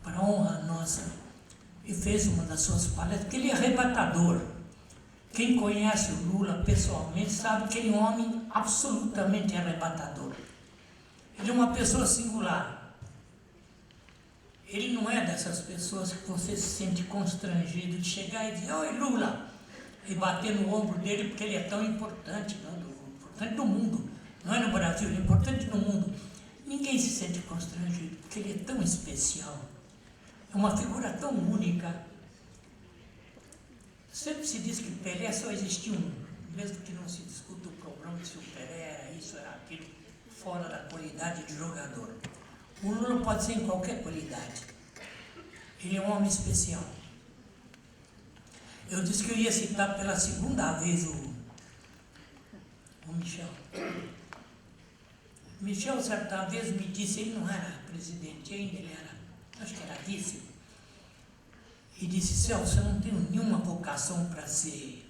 para honra nossa e fez uma das suas palestras, porque ele é arrebatador. Quem conhece o Lula pessoalmente sabe que ele é um homem absolutamente arrebatador. Ele é uma pessoa singular. Ele não é dessas pessoas que você se sente constrangido de chegar e dizer: oi, Lula, e bater no ombro dele porque ele é tão importante, importante no mundo, não é no Brasil, ele é importante no mundo. Ninguém se sente constrangido porque ele é tão especial, é uma figura tão única. Sempre se diz que Pelé só existiu um, mesmo que não se discuta o problema de se o Pelé era isso, era aquilo, fora da qualidade de jogador. O Lula pode ser em qualquer qualidade. Ele é um homem especial. Eu disse que eu ia citar pela segunda vez o Michel. Michel, certa vez, me disse, ele não era presidente ainda, ele era, acho que era vice. E disse: Celso, eu não tenho nenhuma vocação para ser,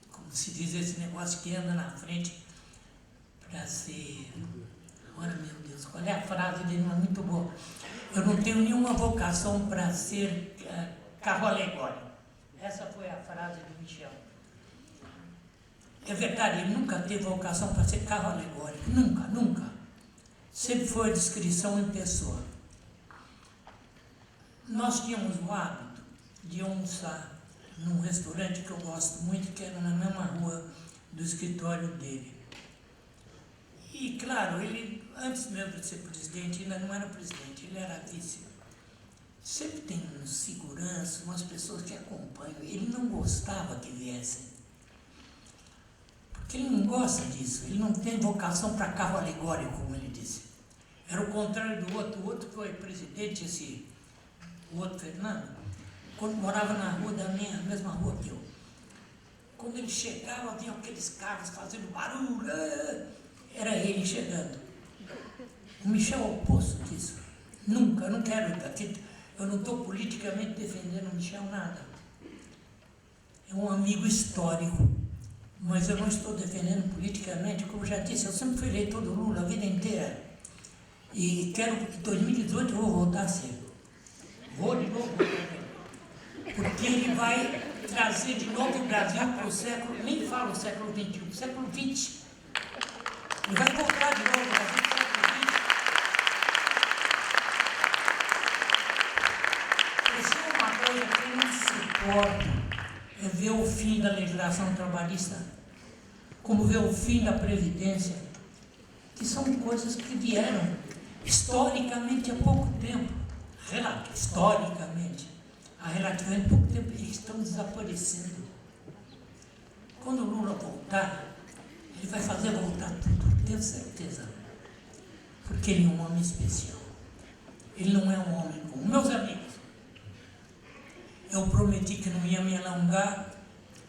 como se diz esse negócio que anda na frente, para ser, agora meu Deus, qual é a frase dele? Não é muito boa. Eu não tenho nenhuma vocação para ser carro alegórico. Essa foi a frase do Michel. É verdade, ele nunca teve vocação para ser carro alegórico, nunca, nunca. Sempre foi a descrição em pessoa. Nós tínhamos o hábito de almoçar num restaurante que eu gosto muito, que era na mesma rua do escritório dele. E, claro, ele, antes mesmo de ser presidente, ainda não era presidente, ele era vice. Sempre tem segurança, umas pessoas que acompanham. Ele não gostava que viessem, porque ele não gosta disso, ele não tem vocação para carro alegórico, como ele disse. Era o contrário do outro. O outro foi presidente, o outro Fernando, quando morava na rua da mesma rua que eu. Quando ele chegava, vinham aqueles carros fazendo barulho, era ele chegando. O Michel é o oposto disso. Nunca, eu não quero, eu não estou politicamente defendendo o Michel nada. É um amigo histórico, mas eu não estou defendendo politicamente, como já disse, eu sempre fui eleitor do Lula a vida inteira. E quero que em 2018 eu vou voltar a ser. Vou de novo, porque ele vai trazer de novo o Brasil para o século, nem falo século XXI, século XX. Ele vai voltar de novo o Brasil para o século XX. Isso é uma coisa que eu não suporto, é ver o fim da legislação trabalhista, como ver o fim da Previdência, que são coisas que vieram historicamente há pouco tempo. Historicamente, há relativamente pouco tempo, eles estão desaparecendo. Quando o Lula voltar, ele vai fazer voltar tudo, tenho certeza. Porque ele é um homem especial. Ele não é um homem comum. Meus amigos, eu prometi que não ia me alongar,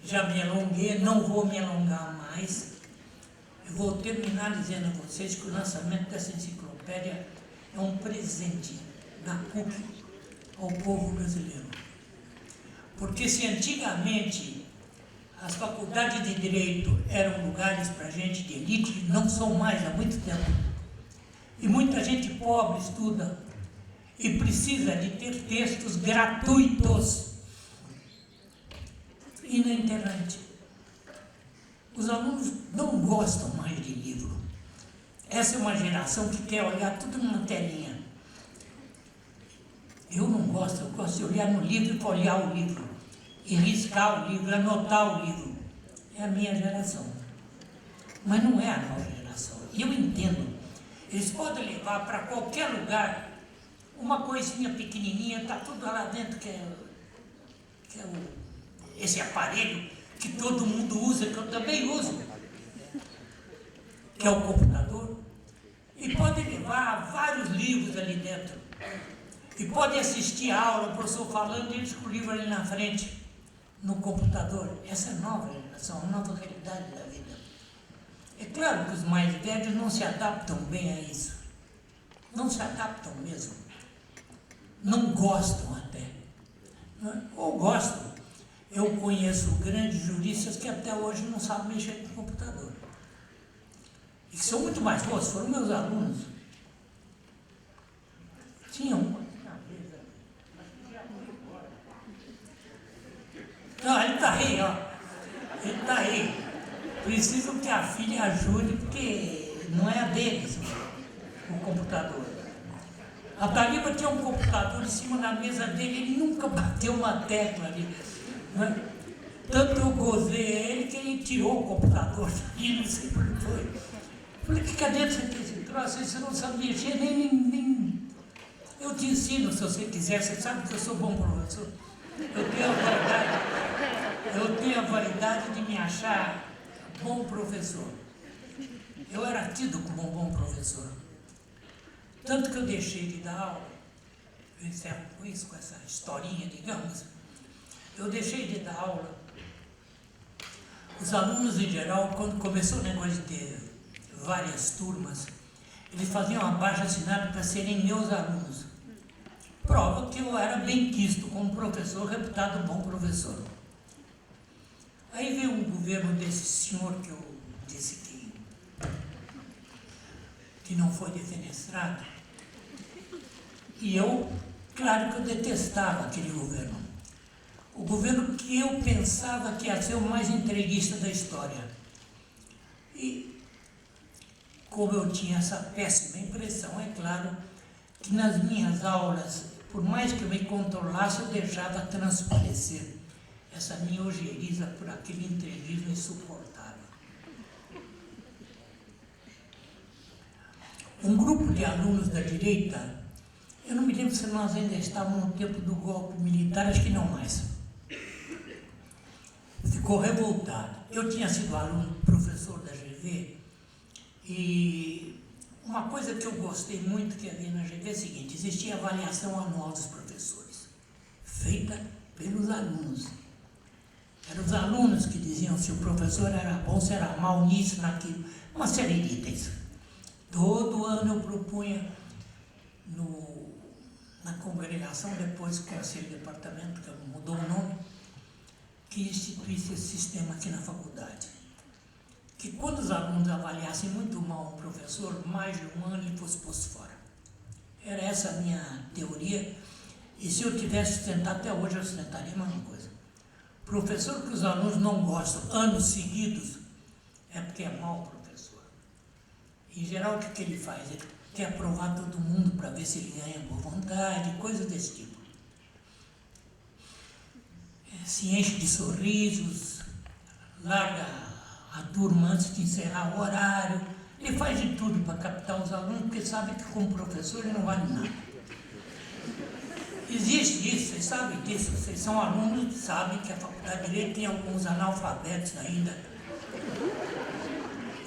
já me alonguei, não vou me alongar mais. Eu vou terminar dizendo a vocês que o lançamento dessa enciclopédia é um presente da PUC ao povo brasileiro. Porque se antigamente as faculdades de Direito eram lugares para gente de elite, não são mais há muito tempo. E muita gente pobre estuda e precisa de ter textos gratuitos e na internet. Os alunos não gostam mais de livro. Essa é uma geração que quer olhar tudo numa telinha. Eu não gosto, eu gosto de olhar no livro e folhear o livro, e riscar o livro, anotar o livro. É a minha geração. Mas não é a nova geração. E eu entendo. Eles podem levar para qualquer lugar uma coisinha pequenininha, está tudo lá dentro, que é esse aparelho que todo mundo usa, que eu também uso, que é o computador. E podem levar vários livros ali dentro. E podem assistir a aula, o professor falando, e eles com o livro ali na frente, no computador. Essa é a nova geração, a nova realidade da vida. claro que os mais velhos não se adaptam bem a isso. Não se adaptam mesmo. Não gostam até. Ou gostam. Eu conheço grandes juristas que até hoje não sabem mexer com computador. E que são muito mais bons, foram meus alunos. Tinha uma. Não, ele está aí, ó. Ele está aí. Preciso que a filha ajude, porque não é a deles o computador. A Taliba tinha um computador em cima da mesa dele, ele nunca bateu uma tecla ali. Né? Tanto eu gozei ele que ele tirou o computador daqui, não sei por que foi. Falei, que cadê você tem esse troço? Você não sabe mexer, nem... Eu te ensino, se você quiser, você sabe que eu sou bom professor. Eu tenho a vaidade de me achar bom professor. Eu era tido como um bom professor. Tanto que eu deixei de dar aula, eu encerro com isso, com essa historinha, digamos, eu deixei de dar aula. Os alunos, em geral, quando começou o negócio de ter várias turmas, eles faziam abaixo-assinado para serem meus alunos. Prova que eu era bem quisto como professor, reputado bom professor. Aí veio um governo desse senhor que eu disse que não foi defenestrado, e eu, claro que eu detestava aquele governo. O governo que eu pensava que ia ser o mais entreguista da história. E, como eu tinha essa péssima impressão, é claro que nas minhas aulas, por mais que eu me controlasse, eu deixava transparecer essa minha ojeriza por aquele entreguismo insuportável. Um grupo de alunos da direita, eu não me lembro se nós ainda estávamos no tempo do golpe militar, acho que não mais. Ficou revoltado. Eu tinha sido aluno, professor da GV, e uma coisa que eu gostei muito que havia na GV é a seguinte: existia avaliação anual dos professores, feita pelos alunos. Eram os alunos que diziam se o professor era bom, se era mal nisso, naquilo, uma série de itens. Todo ano eu propunha na congregação, depois o Conselho de Departamento, que mudou o nome, que instituísse esse sistema aqui na faculdade. Que quando os alunos avaliassem muito mal um professor, mais de um ano ele fosse posto fora. Era essa a minha teoria, e se eu tivesse sustentado até hoje, eu sustentaria a mesma coisa. Professor que os alunos não gostam anos seguidos, é porque é mau professor. Em geral, o que ele faz? Ele quer aprovar todo mundo para ver se ele ganha boa vontade, coisas desse tipo. Se enche de sorrisos, larga a turma antes de encerrar o horário. Ele faz de tudo para captar os alunos, porque sabe que como professor ele não vale nada. Existe isso, vocês sabem disso, vocês são alunos, sabem que a Faculdade de Direito tem alguns analfabetos ainda.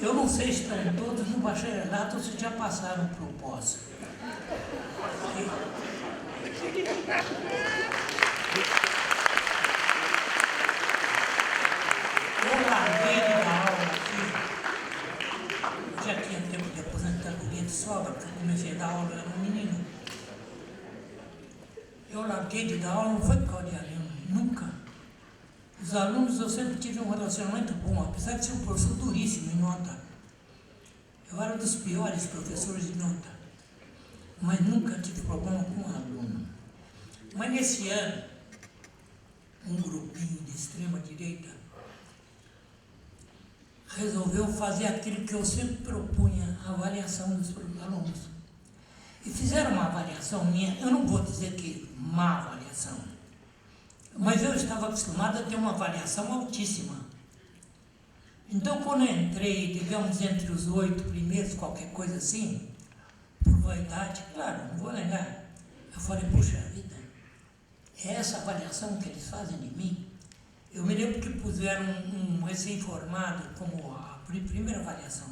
Eu não sei se estão todos no bacharelato ou se já passaram para o pós. Eu larguei de dar aula aqui, já tinha tempo de aposentadoria de sobra, porque eu comecei a dar aula, eu era um menino. Eu larguei de dar aula, não foi por causa de aluno, nunca. Os alunos, eu sempre tive um relacionamento bom, apesar de ser um professor duríssimo em nota. Eu era um dos piores professores de nota, mas nunca tive problema com um aluno. Mas nesse ano, um grupinho de extrema direita resolveu fazer aquilo que eu sempre propunha, a avaliação dos alunos. E fizeram uma avaliação minha, eu não vou dizer que má avaliação, mas eu estava acostumado a ter uma avaliação altíssima. Então, quando eu entrei, digamos, entre os 8 primeiros, qualquer coisa assim, por vaidade, claro, não vou negar, eu falei, puxa vida, é essa avaliação que eles fazem de mim? Eu me lembro que puseram um recém-formado como a primeira avaliação.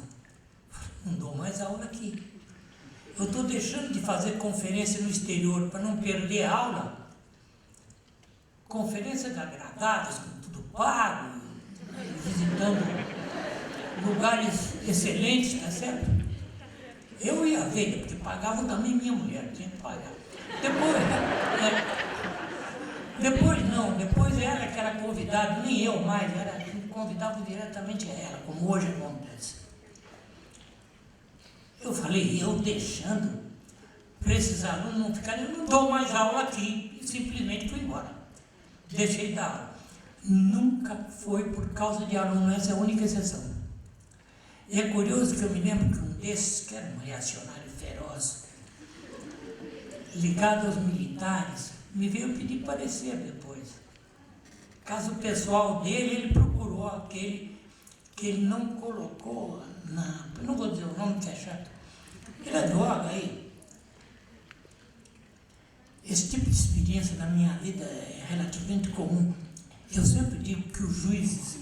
Não dou mais aula aqui. Eu estou deixando de fazer conferência no exterior para não perder a aula. Conferências agradáveis, com tudo pago, visitando lugares excelentes, tá certo? Eu ia ver, porque pagavam também minha mulher, tinha que pagar. Depois ela que era convidada, nem eu mais, convidava diretamente ela, como hoje acontece. Eu falei, eu deixando para esses alunos não ficarem, eu não dou mais aula aqui, e simplesmente fui embora. Deixei de dar aula. Nunca foi por causa de aluno, essa é a única exceção. E é curioso que eu me lembro que um desses, que era um reacionário feroz, ligado aos militares, me veio pedir parecer depois. Caso pessoal dele, ele procurou aquele que ele não colocou eu não vou dizer o nome que é chato, ele é droga aí. Esse tipo de experiência na minha vida é relativamente comum. Eu sempre digo que os juízes,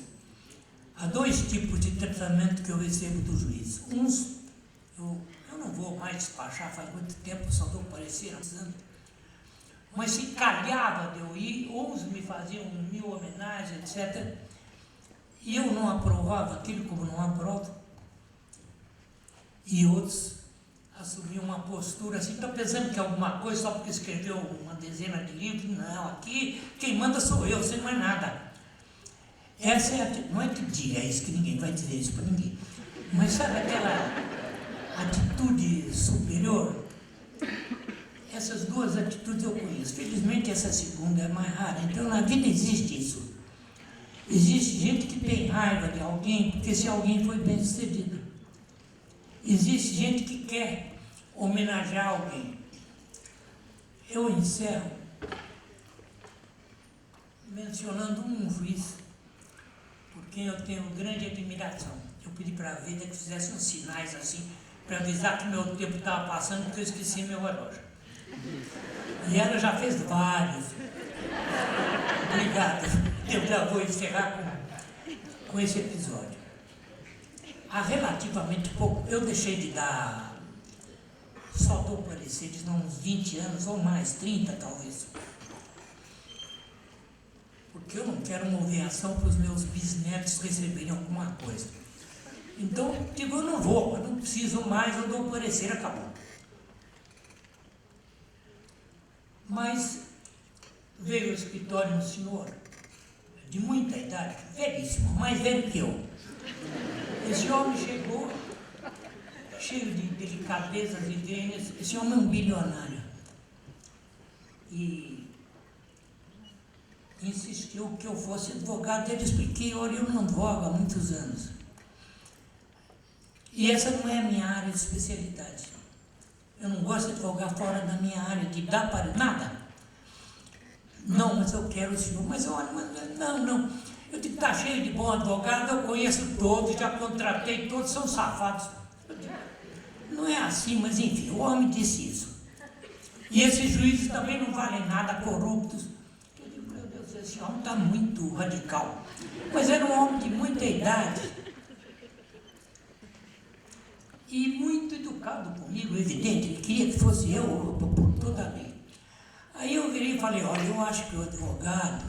há dois tipos de tratamento que eu recebo dos juízes. Uns, eu não vou mais despachar, faz muito tempo, só dou parecer, mas se calhava de eu ir, uns me faziam 1000 homenagens, etc. E eu não aprovava aquilo como não aprovo. E outros assumiam uma postura assim, está pensando que é alguma coisa só porque escreveu uma dezena de livros? Não, aqui quem manda sou eu, você não é nada. Essa é não é que diga isso, que ninguém vai dizer isso para ninguém. Mas sabe aquela atitude superior? Essas duas atitudes eu conheço. Felizmente essa segunda é mais rara. Então na vida existe isso. Existe gente que tem raiva de alguém porque esse alguém foi bem sucedido. Existe gente que quer homenagear alguém. Eu encerro mencionando um juiz por quem eu tenho grande admiração. Eu pedi para a vida que fizesse uns sinais assim para avisar que meu tempo estava passando porque eu esqueci meu relógio. E ela já fez vários. Obrigado. Eu já vou encerrar com esse episódio. Há relativamente pouco, eu deixei de dar, só dou pareceres, uns 20 anos ou mais, 30 talvez. Porque eu não quero mover ação para os meus bisnetos receberem alguma coisa. Então, digo, eu não vou, eu não preciso mais, eu dou parecer, acabou. Mas veio ao escritório um senhor, de muita idade, velhíssimo, mais velho que eu. Esse homem chegou, cheio de delicadezas e vênias. Esse homem é um bilionário. E insistiu que eu fosse advogado. Ele expliquei, olha, eu não advogo há muitos anos. E essa não é a minha área de especialidade. Eu não gosto de advogar fora da minha área, de dar para nada. Não, mas eu quero o senhor. Mas olha, não. Eu digo, está cheio de bom advogado, eu conheço todos, já contratei todos, são safados. Digo, não é assim, mas enfim, o homem disse isso. E esses juízes também não valem nada, corruptos. Eu digo, meu Deus, esse homem está muito radical. Mas era um homem de muita idade. E muito educado comigo, evidente, ele queria que fosse eu por toda a lei. Aí eu virei e falei, olha, eu acho que o advogado,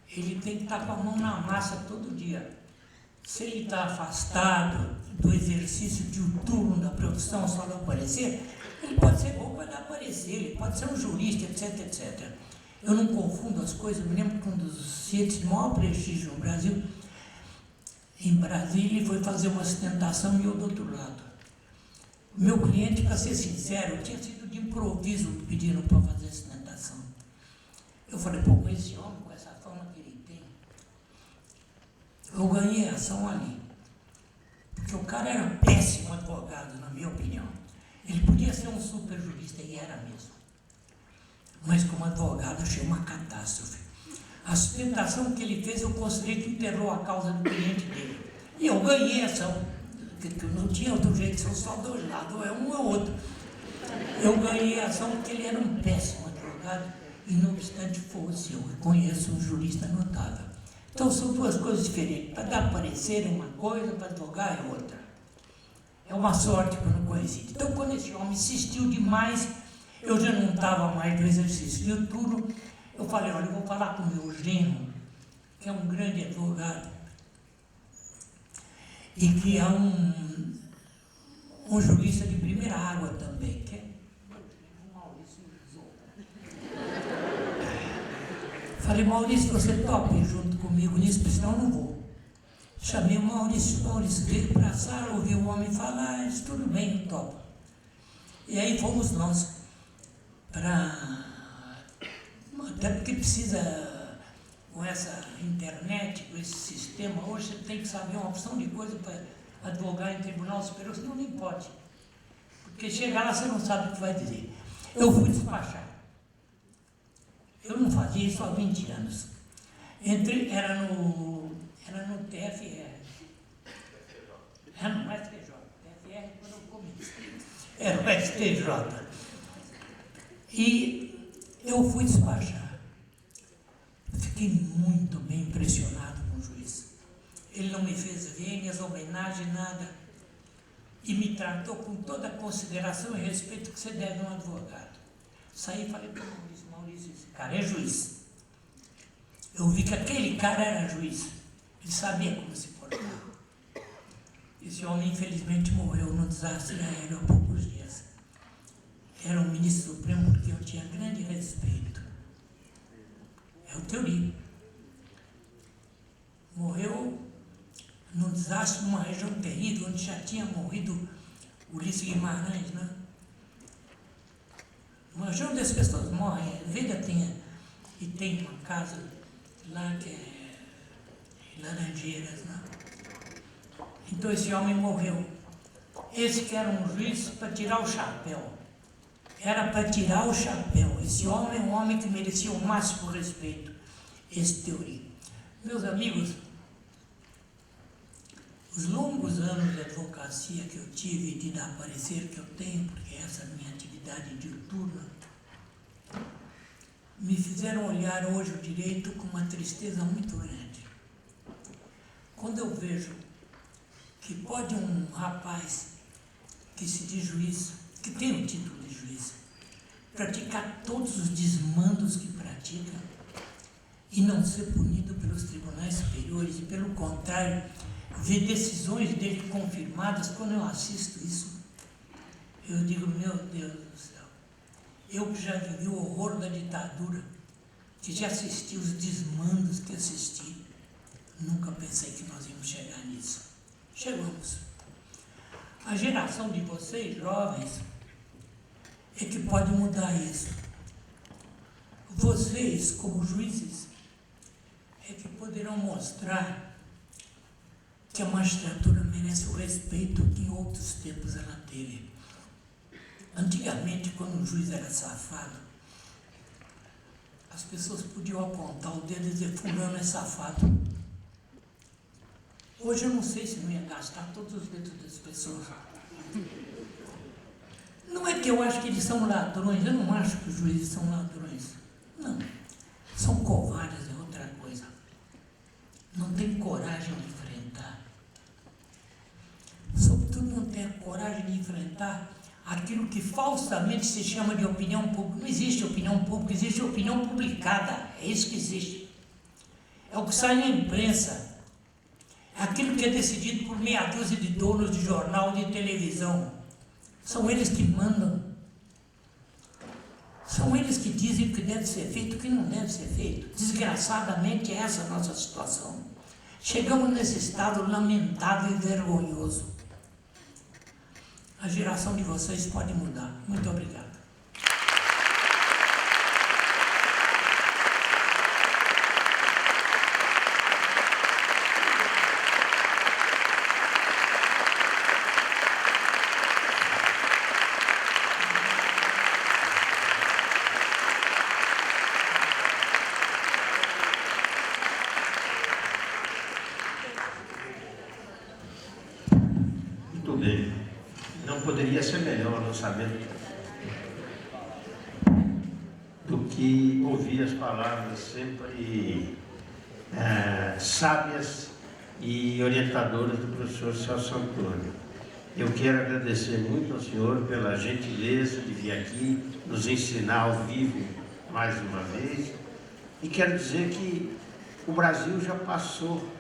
ele tem que estar com a mão na massa todo dia. Se ele está afastado do exercício diuturno da profissão só não aparecer, ele pode ser bom para aparecer, ele pode ser um jurista, etc, etc. Eu não confundo as coisas, eu me lembro que um dos cientistas de maior prestígio no Brasil, em Brasília, ele foi fazer uma sustentação e eu do outro lado. O meu cliente, para ser sincero, tinha sido de improviso que pediram para fazer a sustentação. Eu falei, pô, com esse homem, com essa fama que ele tem, eu ganhei a ação ali. Porque o cara era péssimo advogado, na minha opinião. Ele podia ser um super jurista, e era mesmo. Mas como advogado, achei uma catástrofe. A sustentação que ele fez, eu considerei que enterrou a causa do cliente dele. E eu ganhei a ação. Porque não tinha outro jeito, são só dois lados, ou é um ou outro. Eu ganhei a ação porque ele era um péssimo advogado, e não obstante fosse, eu conheço um jurista notável. Então são duas coisas diferentes. Para dar parecer é uma coisa, para advogar é outra. É uma sorte que eu não conheci. Então quando esse homem insistiu demais, eu já não estava mais no exercício de turno. Eu falei, olha, eu vou falar com o meu genro, que é um grande advogado. e que é um jurista de primeira água também, que é o Maurício Zon. Falei, Maurício, você topa ir junto comigo nisso, porque senão eu não vou. Chamei o Maurício veio para a sala, ouvi o homem falar, disse, tudo bem, eu topo. E aí fomos nós para... Até porque precisa, com essa internet, com esse sistema, hoje você tem que saber uma opção de coisa para advogar em tribunal superior, senão nem pode. Porque chegar lá você não sabe o que vai dizer. Eu fui despachar. Eu não fazia isso há 20 anos. Era no TFR. Era no STJ. TFR quando eu comecei. Era o STJ. E eu fui despachar. Fiquei muito bem impressionado com o juiz. Ele não me fez vênias, homenagem, nada. E me tratou com toda a consideração e respeito que você deve a um advogado. Saí e falei para o Maurício, esse cara é juiz. Eu vi que aquele cara era juiz. Ele sabia como se portar. Esse homem, infelizmente, morreu num desastre aéreo há poucos dias. Era um ministro supremo porque eu tinha grande respeito. É o Teori. Morreu num desastre numa região terrível, onde já tinha morrido Ulisses Guimarães, né? Uma região onde as pessoas morrem. A Veiga tem uma casa lá que é Laranjeiras, né? Então esse homem morreu. Esse que era um juiz para tirar o chapéu. Era para tirar o chapéu. Esse homem é um homem que merecia o máximo respeito. Esse Teori. Meus amigos, os longos anos de advocacia que eu tive e de dar parecer que eu tenho, porque essa é a minha atividade diuturna, me fizeram olhar hoje o direito com uma tristeza muito grande. Quando eu vejo que pode um rapaz que se diz juiz, que tem o título de juiz, praticar todos os desmandos que pratica e não ser punido pelos tribunais superiores e, pelo contrário, ver decisões dele confirmadas, quando eu assisto isso, eu digo, meu Deus do céu, eu que já vivi o horror da ditadura, que já assisti os desmandos que assisti, nunca pensei que nós íamos chegar nisso. Chegamos. A geração de vocês, jovens, é que pode mudar isso. Vocês, como juízes, é que poderão mostrar que a magistratura merece o respeito que em outros tempos ela teve. Antigamente, quando o juiz era safado, as pessoas podiam apontar o dedo e dizer, fulano é safado. Hoje eu não sei se não ia gastar todos os dedos das pessoas. Não é que eu acho que eles são ladrões, eu não acho que os juízes são ladrões. Não, são covardes, é outra coisa. Não tem coragem de enfrentar. Sobretudo não tem a coragem de enfrentar aquilo que falsamente se chama de opinião pública. Não existe opinião pública, existe opinião publicada. É isso que existe. É o que sai na imprensa. É aquilo que é decidido por meia dúzia de donos de jornal, de televisão. São eles que mandam. São eles que dizem o que deve ser feito e o que não deve ser feito. Desgraçadamente, essa é a nossa situação. Chegamos nesse estado lamentável e vergonhoso. A geração de vocês pode mudar. Muito obrigado. Muito bem. Não poderia ser melhor o lançamento do que ouvir as palavras sempre sábias e orientadoras do professor Celso Antônio. Eu quero agradecer muito ao senhor pela gentileza de vir aqui nos ensinar ao vivo mais uma vez, e quero dizer que o Brasil já passou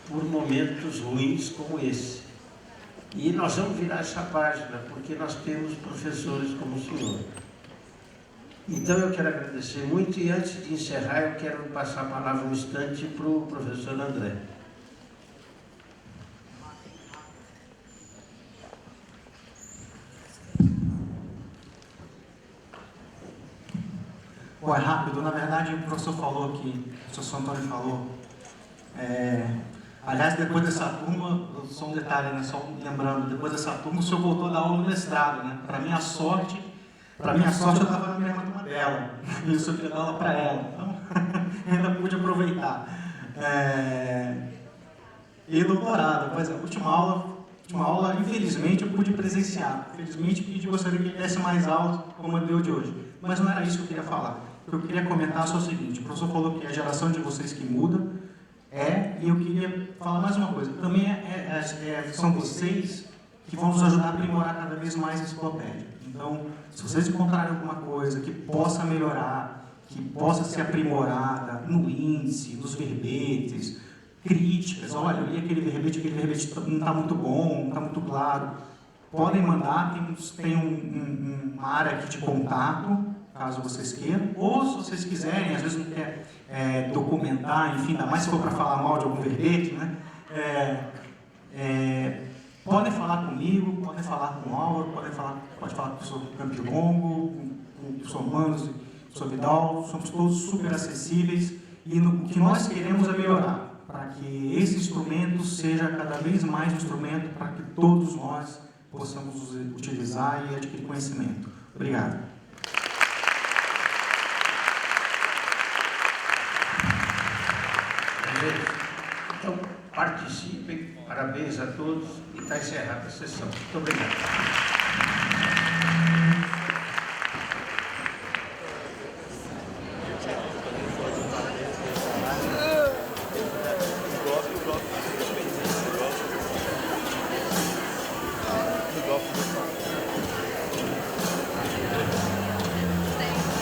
por momentos ruins como esse. E nós vamos virar essa página, porque nós temos professores como o senhor. Então eu quero agradecer muito e antes de encerrar eu quero passar a palavra um instante para o professor André. Bom, é rápido. Na verdade, o professor falou que, o professor Antônio falou, aliás, depois dessa turma, só um detalhe, né, só lembrando, depois dessa turma o senhor voltou a dar aula no mestrado, né? Para minha sorte, eu estava na mesma turma dela, e o senhor queria dar aula para ela, então ainda pude aproveitar. E doutorado, pois é, a última aula, infelizmente, eu pude presenciar. Infelizmente, gostaria que ele desse mais alto, como ele deu de hoje. Mas não era isso que eu queria falar. O que eu queria comentar é só o seguinte: o professor falou que é a geração de vocês que muda, e eu queria falar mais uma coisa. Também são vocês que vão nos ajudar a aprimorar cada vez mais a enciclopédia. Então, se vocês encontrarem alguma coisa que possa melhorar, que possa ser aprimorada no índice, nos verbetes, críticas, olha, eu li aquele verbete não está muito bom, não está muito claro, podem mandar, tem uma área aqui de contato, caso vocês queiram, ou se vocês quiserem, às vezes não quer documentar, enfim, ainda mais se for para falar mal de algum verbete, né? Podem falar comigo, podem falar com o Álvaro, pode falar com o professor Campilongo, com o professor Manos, com o professor Vidal, somos todos super acessíveis e o que nós queremos é melhorar, para que esse instrumento seja cada vez mais um instrumento para que todos nós possamos utilizar e adquirir conhecimento. Obrigado. Então, participem, parabéns a todos e está encerrada a sessão. Muito obrigado.